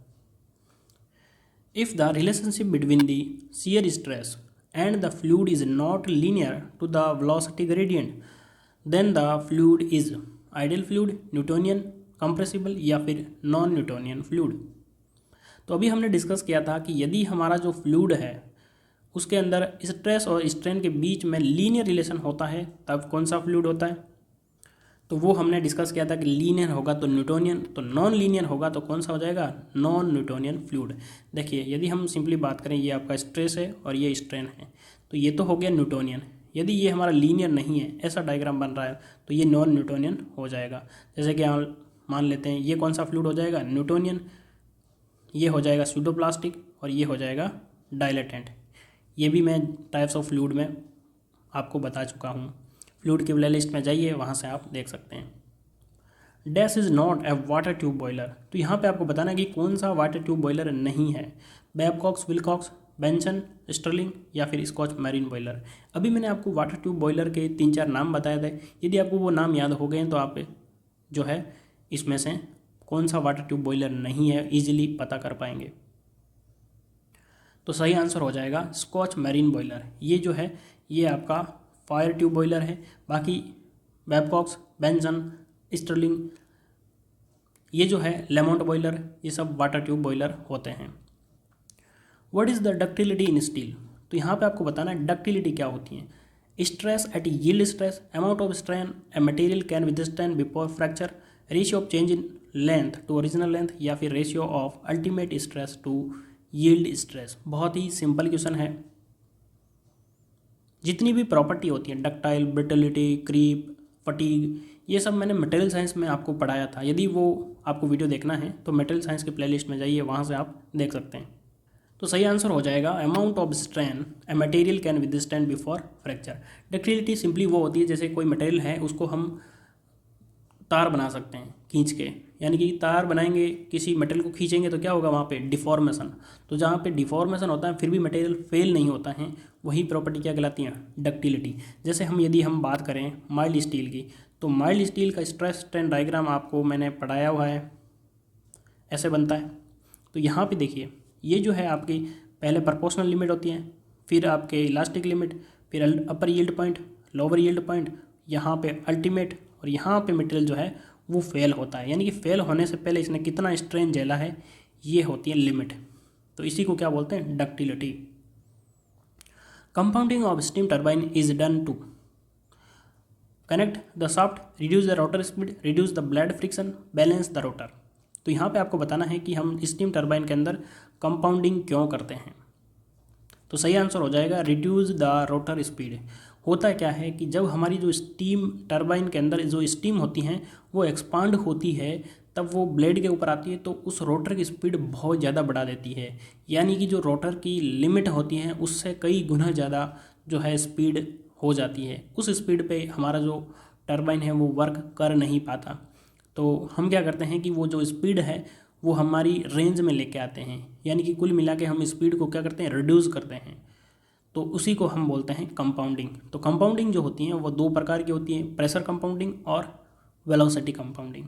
If the relationship between the shear stress and the fluid is not linear to the velocity gradient, then the fluid is ideal fluid, Newtonian, compressible या फिर नॉन न्यूटोनियन फ्लूइड। तो अभी हमने डिस्कस किया था कि यदि हमारा जो फ्लूइड है उसके अंदर स्ट्रेस और स्ट्रेन के बीच में लीनियर रिलेशन होता है तब कौन सा फ्लूइड होता है, तो वो हमने डिस्कस किया था कि लीनियर होगा तो न्यूटोनियन, तो नॉन लीनियर होगा तो कौन सा हो जाएगा, नॉन न्यूटोनियन फ्लूइड। देखिए यदि हम सिंपली बात करें ये आपका स्ट्रेस है और ये स्ट्रेन है, तो ये तो हो गया न्यूटोनियन। यदि ये हमारा लीनियर नहीं है, ऐसा डायग्राम बन रहा है, तो ये नॉन न्यूटोनियन हो जाएगा। जैसे कि हम मान लेते हैं ये कौन सा फ्लूइड हो जाएगा, न्यूटोनियन, ये हो जाएगा स्यूडोप्लास्टिक और ये हो जाएगा डायलेटेंट। ये भी मैं टाइप्स ऑफ फ्लूइड में आपको बता चुका हूँ। फ्लूइड की प्ले लिस्ट में जाइए, वहाँ से आप देख सकते हैं। Dash is not a water tube boiler, तो यहाँ पे आपको बताना है कि कौन सा वाटर ट्यूब बॉयलर नहीं है। बैबकॉक्स, विलकॉक्स, बेंसन, स्टर्लिंग या फिर स्कॉच मैरिन बॉयलर। अभी मैंने आपको वाटर ट्यूब बॉयलर के 3-4 नाम बताए थे। यदि आपको वो नाम याद हो गए तो आप जो है इसमें से कौन सा वाटर ट्यूब बॉयलर नहीं है ईजिली पता कर पाएंगे। तो सही आंसर हो जाएगा स्कॉच मैरिन बॉयलर। ये जो है ये आपका फायर ट्यूब बॉयलर है। बाकी बैबकॉक्स, बेंसन, स्टर्लिंग, ये जो है लेमोंट बॉयलर, ये सब वाटर ट्यूब बॉयलर होते हैं। What is the ductility in steel, तो यहाँ पे आपको बताना है डक्टिलिटी क्या होती है। Stress at yield stress, amount of stress a material can withstand before fracture, ratio of change in length to original length या फिर ratio of ultimate stress to yield stress. बहुत ही सिंपल क्वेश्चन है। जितनी भी प्रॉपर्टी होती है डक्टाइल, ब्रिटलिटी, क्रीप, फटीग, ये सब मैंने मटेरियल साइंस में आपको पढ़ाया था। यदि वो आपको वीडियो देखना है तो मटेरियल साइंस की प्लेलिस्ट में जाइए, वहाँ से आप देख सकते हैं। तो सही आंसर हो जाएगा amount of stress a material can withstand before fracture. Ductility simply वो होती है जैसे कोई मटेरियल है उसको हम तार बना सकते हैं खींच के, यानी कि तार बनाएंगे, किसी मटेरियल को खींचेंगे तो क्या होगा वहाँ पे डिफॉर्मेशन। तो जहाँ पे डिफॉर्मेशन होता है फिर भी मटेरियल फेल नहीं होता है, वही प्रॉपर्टी क्या कहलाती है, डक्टिलिटी। जैसे यदि हम बात करें माइल्ड स्टील की, तो माइल्ड स्टील का स्ट्रेस स्ट्रेन डायग्राम आपको मैंने पढ़ाया हुआ है, ऐसे बनता है। तो यहाँ पे देखिए ये जो है आपकी पहले प्रोपोर्शनल लिमिट होती है, फिर आपके इलास्टिक लिमिट, फिर upper yield point, lower yield point, यहाँ पे अल्टीमेट, और यहाँ पे मटेरियल जो है वो फेल होता है, यानी कि फेल होने से पहले इसने कितना स्ट्रेन झेला है, ये होती है लिमिट। तो इसी को क्या बोलते हैं, ductility. Compounding of steam turbine is done to connect the shaft, reduce the rotor speed, reduce the blade friction, balance the rotor. तो यहाँ पे आपको बताना है कि हम स्टीम टर्बाइन के अंदर कंपाउंडिंग क्यों करते हैं। तो सही आंसर हो जाएगा रिड्यूस द रोटर स्पीड। होता क्या है कि जब हमारी जो स्टीम टर्बाइन के अंदर जो स्टीम होती हैं वो एक्सपांड होती है, तब वो ब्लेड के ऊपर आती है तो उस रोटर की स्पीड बहुत ज़्यादा बढ़ा देती है, यानी कि जो रोटर की लिमिट होती है उससे कई गुना ज़्यादा जो है स्पीड हो जाती है। उस स्पीड पे हमारा जो टर्बाइन है वो वर्क कर नहीं पाता। तो हम क्या करते हैं कि वो जो स्पीड है वो हमारी रेंज में लेके आते हैं, यानी कि कुल मिला के हम स्पीड को क्या करते हैं, रिड्यूस करते हैं। तो उसी को हम बोलते हैं कंपाउंडिंग। तो कंपाउंडिंग जो होती है वो 2 प्रकार की होती है, प्रेशर कंपाउंडिंग और velocity compounding.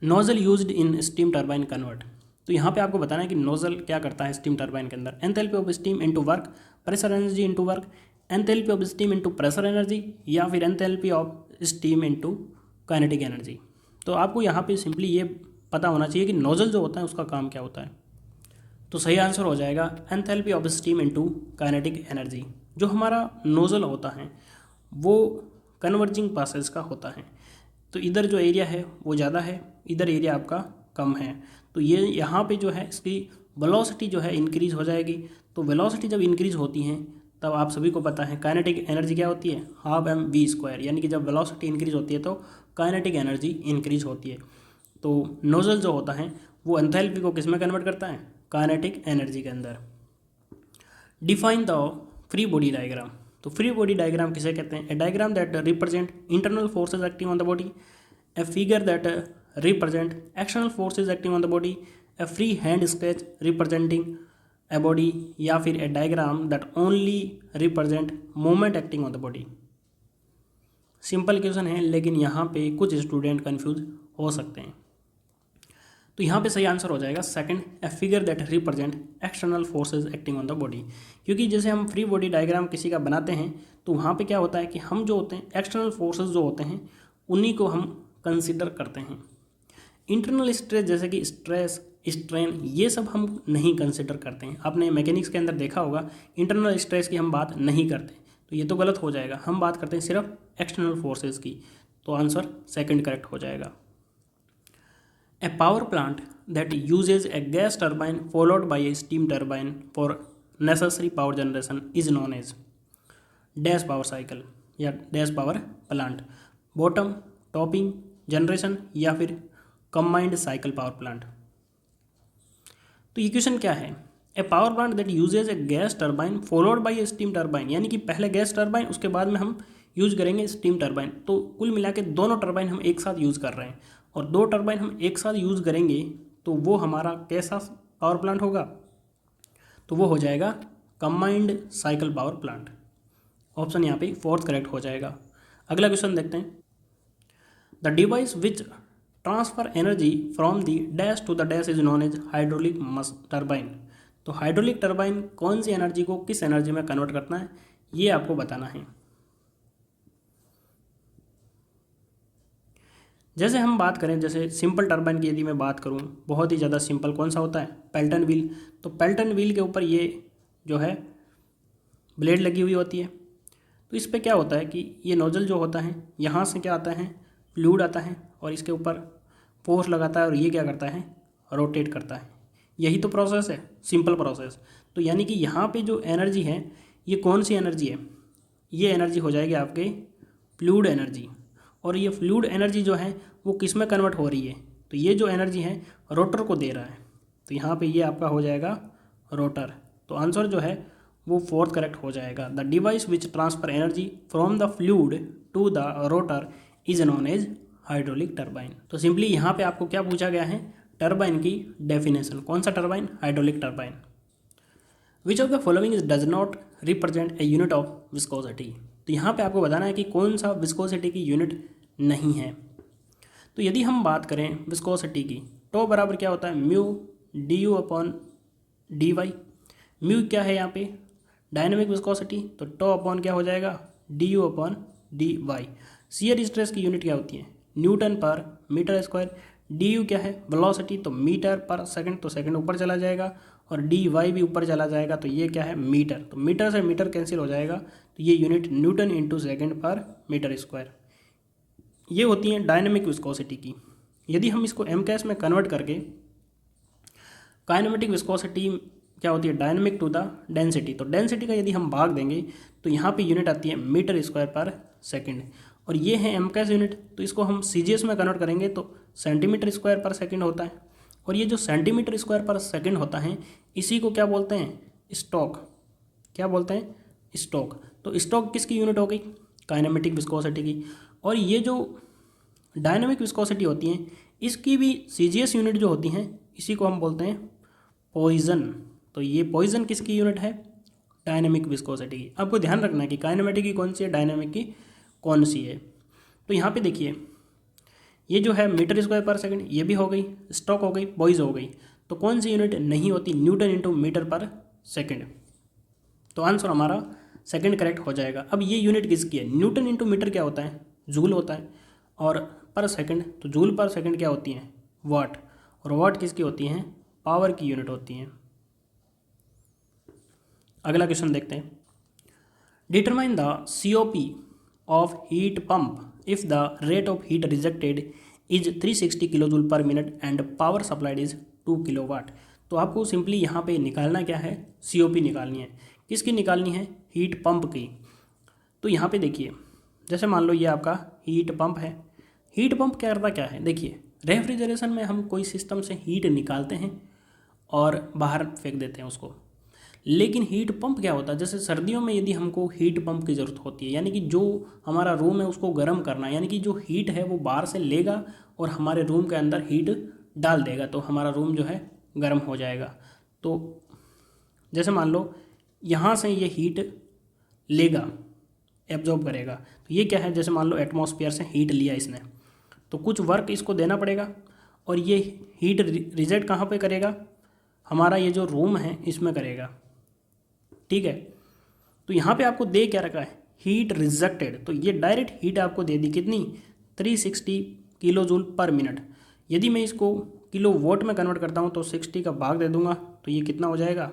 Nozzle used in steam turbine convert, तो यहाँ पे आपको बताना है कि नोजल क्या करता है स्टीम टर्बाइन के अंदर। Enthalpy of steam into work, pressure energy into work, enthalpy of steam into pressure energy, या फिर enthalpy of steam into kinetic energy. तो आपको यहाँ पे सिंपली ये पता होना चाहिए कि नोजल जो होता है उसका काम क्या होता है। तो सही आंसर हो जाएगा enthalpy of steam into kinetic energy. जो हमारा नोजल होता है वो कन्वर्जिंग प्रोसेस का होता है, तो इधर जो एरिया है वो ज़्यादा है, इधर एरिया आपका कम है, तो ये यहाँ पे जो है इसकी वेलोसिटी जो है इंक्रीज़ हो जाएगी। तो वेलोसिटी जब इंक्रीज़ होती है तब आप सभी को पता है काइनेटिक एनर्जी क्या होती है, ½ mv², यानी कि जब वेलोसिटी इंक्रीज़ होती है तो काइनेटिक एनर्जी इंक्रीज़ होती है। तो नोजल जो होता है वो एंथैल्पी को किस में कन्वर्ट करता है, काइनेटिक एनर्जी के अंदर। Define the free body diagram, तो फ्री बॉडी डायग्राम किसे कहते हैं, a diagram that represent internal forces acting on the body, a figure that represent external forces acting on the body, a free hand sketch representing a body, या फिर a diagram that only represent moment acting on the body. Simple question है लेकिन यहाँ पे कुछ स्टूडेंट कंफ्यूज हो सकते हैं। तो यहाँ पे सही आंसर हो जाएगा second, A figure that represent external forces acting on the body. क्योंकि जैसे हम फ्री बॉडी डायग्राम किसी का बनाते हैं तो वहाँ पे क्या होता है कि हम जो होते हैं एक्सटर्नल फोर्सेज जो होते हैं उन्हीं को हम कंसिडर करते हैं। इंटरनल स्ट्रेस जैसे कि स्ट्रेस, स्ट्रेन, ये सब हम नहीं कंसिडर करते हैं। आपने मैकेनिक्स के अंदर देखा होगा इंटरनल स्ट्रेस की हम बात नहीं करते, तो ये तो गलत हो जाएगा। हम बात करते हैं सिर्फ एक्सटर्नल फोर्सेज की, तो आंसर सेकंड करेक्ट हो जाएगा। A power plant that uses a gas turbine followed by a steam turbine for necessary power generation is known as dash power cycle या dash power plant, bottom, topping, generation या फिर combined cycle power plant। तो ये क्वेश्चन क्या है, a power plant that uses a gas turbine followed by a steam turbine, यानी कि पहले गैस टर्बाइन उसके बाद में हम यूज करेंगे स्टीम टरबाइन। तो कुल मिला के दोनों टरबाइन हम एक साथ यूज़ कर रहे हैं, और दो टरबाइन हम एक साथ यूज़ करेंगे तो वो हमारा कैसा पावर प्लांट होगा, तो वो हो जाएगा combined cycle power plant. Option यहाँ पे फोर्थ करेक्ट हो जाएगा। अगला क्वेश्चन देखते हैं। The device which transfer energy from the dash to the dash is known as hydraulic turbine. तो हाइड्रोलिक टरबाइन कौन सी एनर्जी को किस एनर्जी में कन्वर्ट करना है, ये आपको बताना है। जैसे हम बात करें, जैसे सिंपल टरबाइन की यदि मैं बात करूं, बहुत ही ज़्यादा सिंपल कौन सा होता है, पेल्टन व्हील। तो पेल्टन व्हील के ऊपर ये जो है ब्लेड लगी हुई होती है। तो इस पे क्या होता है कि ये नोजल जो होता है, यहाँ से क्या आता है, फ्लूइड आता है और इसके ऊपर फोर्स लगाता है और ये क्या करता है, रोटेट करता है। यही तो प्रोसेस है, सिंपल प्रोसेस। तो यानी कि यहाँ पे जो एनर्जी है, ये कौन सी एनर्जी है, ये एनर्जी हो जाएगी आपके फ्लूइड एनर्जी। और ये फ्लूइड एनर्जी जो है वो किस में कन्वर्ट हो रही है, तो ये जो एनर्जी है रोटर को दे रहा है। तो यहाँ पे ये आपका हो जाएगा रोटर। तो आंसर जो है वो फोर्थ करेक्ट हो जाएगा। The device which transfer energy from the fluid to the rotor is known as hydraulic turbine. तो सिंपली यहाँ पे आपको क्या पूछा गया है, टरबाइन की डेफिनेशन। कौन सा turbine, hydraulic turbine. Which of the following is does not represent a unit of viscosity. तो यहाँ पे आपको बताना है कि कौन सा विस्कोसिटी की यूनिट नहीं है। तो यदि हम बात करें विस्कोसिटी की, तो बराबर क्या होता है, mu d u upon d y. Mu क्या है यहाँ पे, डायनेमिक विस्कोसिटी, तो टो अपॉन क्या हो जाएगा, d u upon d y. Shear stress की यूनिट क्या होती है, न्यूटन पर मीटर स्क्वायर। डी यू क्या है, वेलोसिटी, तो मीटर पर सेकंड, तो सेकंड ऊपर चला जाएगा और डी वाई भी ऊपर चला जाएगा, तो ये क्या है, मीटर। तो मीटर से मीटर कैंसिल हो जाएगा, तो ये यूनिट न्यूटन इंटू सेकेंड पर मीटर स्क्वायर। ये होती हैं डायनेमिक विस्कोसिटी की। यदि हम इसको एम कैस में कन्वर्ट करके, काइनेमेटिक विस्कोसिटी क्या होती है, डायनेमिक टू द डेंसिटी। तो डेंसिटी का यदि हम भाग देंगे तो यहाँ पे यूनिट आती है मीटर स्क्वायर पर सेकंड, और ये है एम कैस यूनिट। तो इसको हम सीजीएस में कन्वर्ट करेंगे तो सेंटीमीटर स्क्वायर पर सेकंड होता है। और ये जो सेंटीमीटर स्क्वायर पर सेकंड होता है, इसी को क्या बोलते हैं, स्टोक। क्या बोलते हैं, स्टोक। तो स्टोक किसकी यूनिट हो गई, काइनेमेटिक विस्कोसिटी की। और ये जो डायनेमिक विस्कोसिटी होती हैं, इसकी भी सीजीएस यूनिट जो होती हैं, इसी को हम बोलते हैं पॉइजन। तो ये पॉइजन किसकी यूनिट है, डायनेमिक विस्कोसिटी की। आपको ध्यान रखना है कि काइनेमेटिक की कौन सी है, डायनेमिक की कौन सी है। तो यहाँ पे देखिए, ये जो है मीटर स्क्वायर पर सेकंड, ये भी हो गई, स्टोक हो गई, पॉइज हो गई। तो कौन सी यूनिट नहीं होती, न्यूटन इंटू मीटर पर सेकंड। तो आंसर हमारा सेकंड करेक्ट हो जाएगा। अब ये यूनिट किसकी है, न्यूटन इंटू मीटर क्या होता है, जूल होता है, और पर सेकंड, तो जूल पर सेकंड क्या होती हैं, वाट। और वाट किसकी होती हैं, पावर की यूनिट होती हैं। अगला क्वेश्चन देखते हैं। Determine the COP of heat pump if the rate of heat rejected is 360 kilo joule पर minute and power supplied is 2 kilowatt. तो आपको सिंपली यहाँ पे निकालना क्या है, COP निकालनी है। किसकी निकालनी है, हीट पंप की। तो यहाँ पे देखिए, जैसे मान लो ये आपका हीट पंप है। हीट पंप क्या करता क्या है, देखिए रेफ्रिजरेशन में हम कोई सिस्टम से हीट निकालते हैं और बाहर फेंक देते हैं उसको। लेकिन हीट पंप क्या होता है, जैसे सर्दियों में यदि हमको हीट पंप की ज़रूरत होती है, यानी कि जो हमारा रूम है उसको गर्म करना, यानी कि जो हीट है वो बाहर से लेगा और हमारे रूम के अंदर हीट डाल देगा, तो हमारा रूम जो है गर्म हो जाएगा। तो जैसे मान लो यहाँ से ये हीट लेगा, एब्जॉर्ब करेगा, तो ये क्या है, जैसे मान लो एटमॉस्फेयर से हीट लिया इसने, तो कुछ वर्क इसको देना पड़ेगा और ये हीट रिजेक्ट कहाँ पे करेगा, हमारा ये जो रूम है इसमें करेगा। ठीक है, तो यहाँ पे आपको दे क्या रखा है, हीट रिजेक्टेड। तो ये डायरेक्ट हीट आपको दे दी कितनी, 360 किलो जूल पर मिनट। यदि मैं इसको किलो वोट में कन्वर्ट करता हूँ तो 60 का भाग दे दूंगा, तो ये कितना हो जाएगा,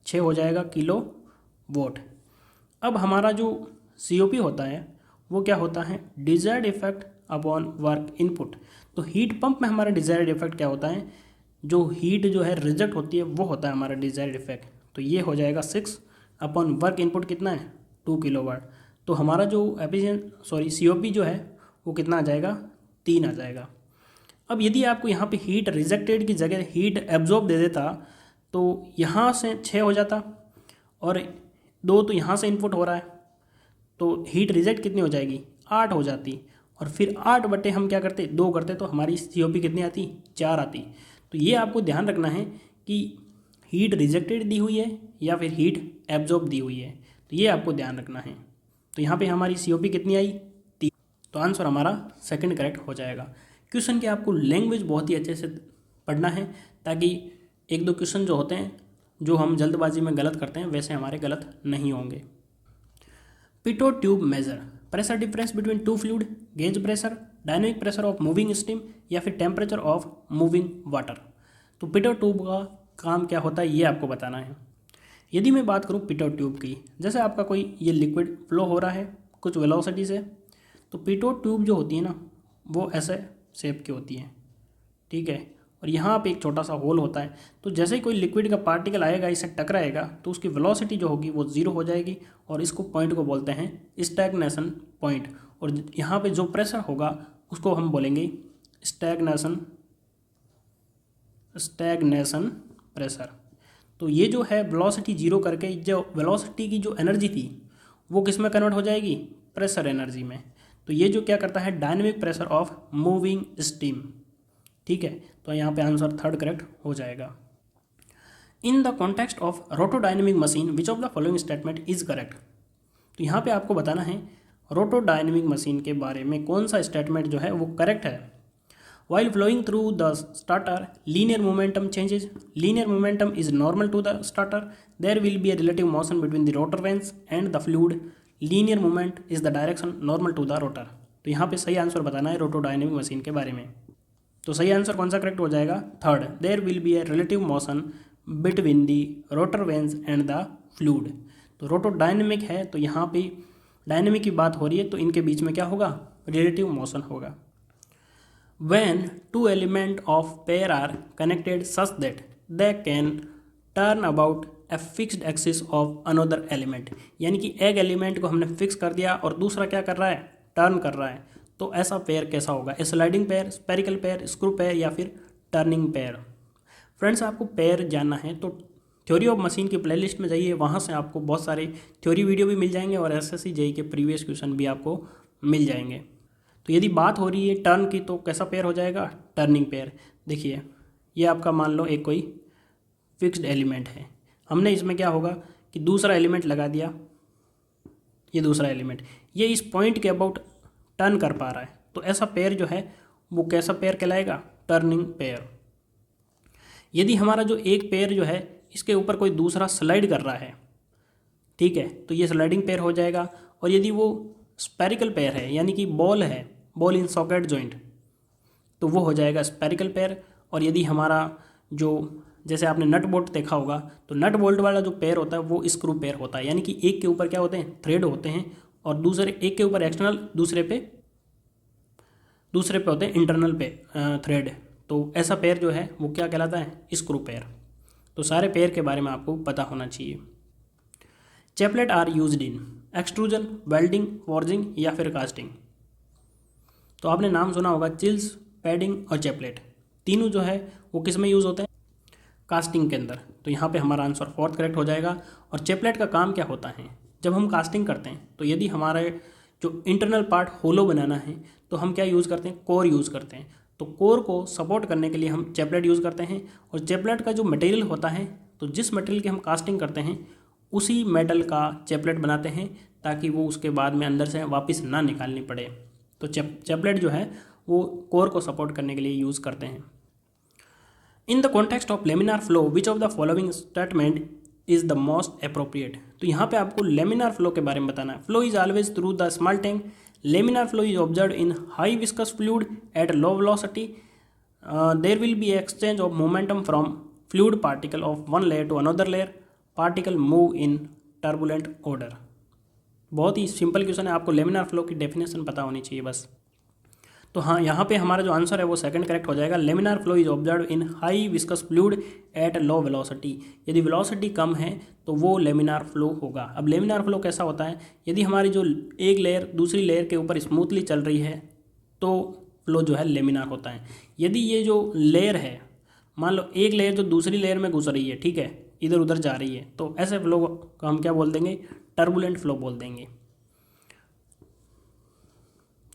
6 हो जाएगा किलो वोट। अब हमारा जो COP होता है वो क्या होता है, desired effect upon work input. तो हीट पंप में हमारा डिजायर्ड इफेक्ट क्या होता है, जो हीट जो है रिजेक्ट होती है वो होता है हमारा डिजायर्ड इफेक्ट। तो ये हो जाएगा 6 अपॉन वर्क इनपुट कितना है, 2 किलोवाट। तो हमारा जो COP जो है वो कितना आ जाएगा, 3 आ जाएगा। अब यदि आपको यहाँ पे हीट रिजेक्टेड की जगह हीट एब्जॉर्ब दे देता तो यहाँ से 6 हो जाता और 2 तो यहाँ से इनपुट हो रहा है, तो हीट रिजेक्ट कितनी हो जाएगी, 8 हो जाती। और फिर 8 बटे हम क्या करते, 2 करते, तो हमारी COP कितनी आती, 4 आती। तो ये आपको ध्यान रखना है कि हीट रिजेक्टेड दी हुई है या फिर हीट एब्जॉर्ब दी हुई है, तो ये आपको ध्यान रखना है। तो यहाँ पे हमारी COP कितनी आई, 3। तो आंसर हमारा सेकंड करेक्ट हो जाएगा। क्वेश्चन के आपको लैंग्वेज बहुत ही अच्छे से पढ़ना है, ताकि एक दो क्वेश्चन जो होते हैं जो हम जल्दबाजी में गलत करते हैं वैसे हमारे गलत नहीं होंगे। Pitot tube major pressure difference between two fluid, gauge pressure, dynamic pressure of moving steam या फिर टेम्परेचर ऑफ मूविंग वाटर। तो पिटोट ट्यूब का काम क्या होता है ये आपको बताना है। यदि मैं बात करूँ पिटोट ट्यूब की, जैसे आपका कोई ये लिक्विड फ्लो हो रहा है कुछ वेलोसिटी से, तो पिटोट ट्यूब जो होती है ना वो ऐसे शेप की होती है, ठीक है। और यहाँ पे एक छोटा सा होल होता है, तो जैसे ही कोई लिक्विड का पार्टिकल आएगा इससे टकराएगा तो उसकी वेलोसिटी जो होगी वो 0 हो जाएगी, और इसको पॉइंट को बोलते हैं स्टैग्नेशन पॉइंट। और यहाँ पे जो प्रेशर होगा उसको हम बोलेंगे स्टैग्नेशन प्रेशर। तो ये जो है वेलोसिटी 0 करके जो वेलोसिटी की जो एनर्जी थी वो किस में कन्वर्ट हो जाएगी, प्रेशर एनर्जी में। तो ये जो क्या करता है, dynamic pressure of moving steam, ठीक है। तो यहाँ पे आंसर थर्ड करेक्ट हो जाएगा। In the context of rotodynamic machine which of the following statement is correct. तो यहाँ पे आपको बताना है रोटोडायनेमिक मशीन के बारे में कौन सा स्टेटमेंट जो है वो करेक्ट है। While flowing through the starter, linear momentum changes. Linear momentum is normal to the starter. There will be a relative motion between the rotor vanes and the fluid. Linear moment is the direction normal to the rotor. तो यहाँ पे सही आंसर बताना है रोटोडायनेमिक मशीन के बारे में। तो सही आंसर कौन सा करेक्ट हो जाएगा, third. There will be a relative motion between the rotor vanes and the fluid. तो रोटोडायनेमिक है तो यहाँ पे डायनेमिक की बात हो रही है, तो इनके बीच में क्या होगा, रिलेटिव मोशन होगा। When two elements of pair are connected such that they can turn about a fixed axis of another element, यानी कि एक एलिमेंट को हमने फिक्स कर दिया और दूसरा क्या कर रहा है, टर्न कर रहा है, तो ऐसा पेयर कैसा होगा, sliding pair, spherical pair, screw pair या फिर टर्निंग पेयर। फ्रेंड्स आपको पेयर जानना है तो थ्योरी ऑफ मशीन की प्लेलिस्ट में जाइए, वहाँ से आपको बहुत सारे थ्योरी वीडियो भी मिल जाएंगे और SSC JEE के प्रीवियस क्वेश्चन भी आपको मिल जाएंगे। तो यदि बात हो रही है टर्न की तो कैसा पेयर हो जाएगा, टर्निंग पेयर। देखिए ये आपका मान लो एक कोई फिक्स्ड एलिमेंट है, हमने इसमें क्या होगा कि दूसरा एलिमेंट लगा दिया, ये दूसरा एलिमेंट ये इस पॉइंट के अबाउट टर्न कर पा रहा है, तो ऐसा पेयर जो है वो कैसा पेयर कहलाएगा, टर्निंग पेयर। यदि हमारा जो एक पेयर जो है इसके ऊपर कोई दूसरा स्लाइड कर रहा है, ठीक है, तो ये स्लाइडिंग पेयर हो जाएगा। और यदि वो स्पेरिकल पेयर है यानी कि बॉल है, बॉल इन सॉकेट जॉइंट, तो वो हो जाएगा स्पेरिकल पेयर। और यदि हमारा जो जैसे आपने नट बोल्ट देखा होगा तो नट बोल्ट वाला जो पेयर होता है वो स्क्रू पेयर होता है, यानी कि एक के ऊपर क्या होते हैं, थ्रेड होते हैं, और दूसरे एक के ऊपर एक्सटर्नल, दूसरे पे होते हैं इंटरनल पे थ्रेड। तो ऐसा पेयर जो है वो क्या कहलाता है, स्क्रू पेयर। तो सारे पेयर के बारे में आपको पता होना चाहिए। Chaplets are used in extrusion, welding, forging या फिर कास्टिंग। तो आपने नाम सुना होगा चिल्स, पैडिंग और चैपलेट, तीनों जो है वो किस में यूज़ होते हैं, कास्टिंग के अंदर। तो यहाँ पे हमारा आंसर फोर्थ करेक्ट हो जाएगा। और चैपलेट का काम क्या होता है, जब हम कास्टिंग करते हैं तो यदि हमारे जो इंटरनल पार्ट होलो बनाना है तो हम क्या यूज़ करते हैं, कोर यूज़ करते हैं। तो कोर को सपोर्ट करने के लिए हम चैपलेट यूज़ करते हैं। और चैपलेट का जो मटेरियल होता है, तो जिस मटेरियल की हम कास्टिंग करते हैं उसी मेटल का चैपलेट बनाते हैं, ताकि वो उसके बाद में अंदर से वापस ना निकालनी पड़े। तो चैपलेट जो है वो कोर को सपोर्ट करने के लिए यूज़ करते हैं। इन the context of laminar flow which of the following statement is the most appropriate. तो यहाँ पे आपको लेमिनार फ्लो के बारे में बताना है। Flow is always through the small tank. Laminar flow is observe in high viscous fluid at low velocity. There will be exchange of momentum from fluid particle of one layer to another layer. Particle move in turbulent order. बहुत ही सिंपल क्वेश्चन है, आपको लेमिनार फ्लो की डेफिनेशन पता होनी चाहिए बस। तो हाँ, यहाँ पे हमारा जो आंसर है वो सेकंड करेक्ट हो जाएगा। Laminar flow is observe in high viscous fluid at low velocity. यदि वेलोसिटी कम है तो वो लेमिनार फ्लो होगा। अब लेमिनार फ्लो कैसा होता है, यदि हमारी जो एक लेयर दूसरी लेयर के ऊपर स्मूथली चल रही है तो फ्लो जो है लेमिनार होता है। यदि ये जो लेयर है, मान लो एक लेयर जो दूसरी लेयर में घुस रही है, ठीक है, इधर उधर जा रही है, तो ऐसे फ्लो को हम क्या बोल देंगे, टर्बुलेंट फ्लो बोल देंगे।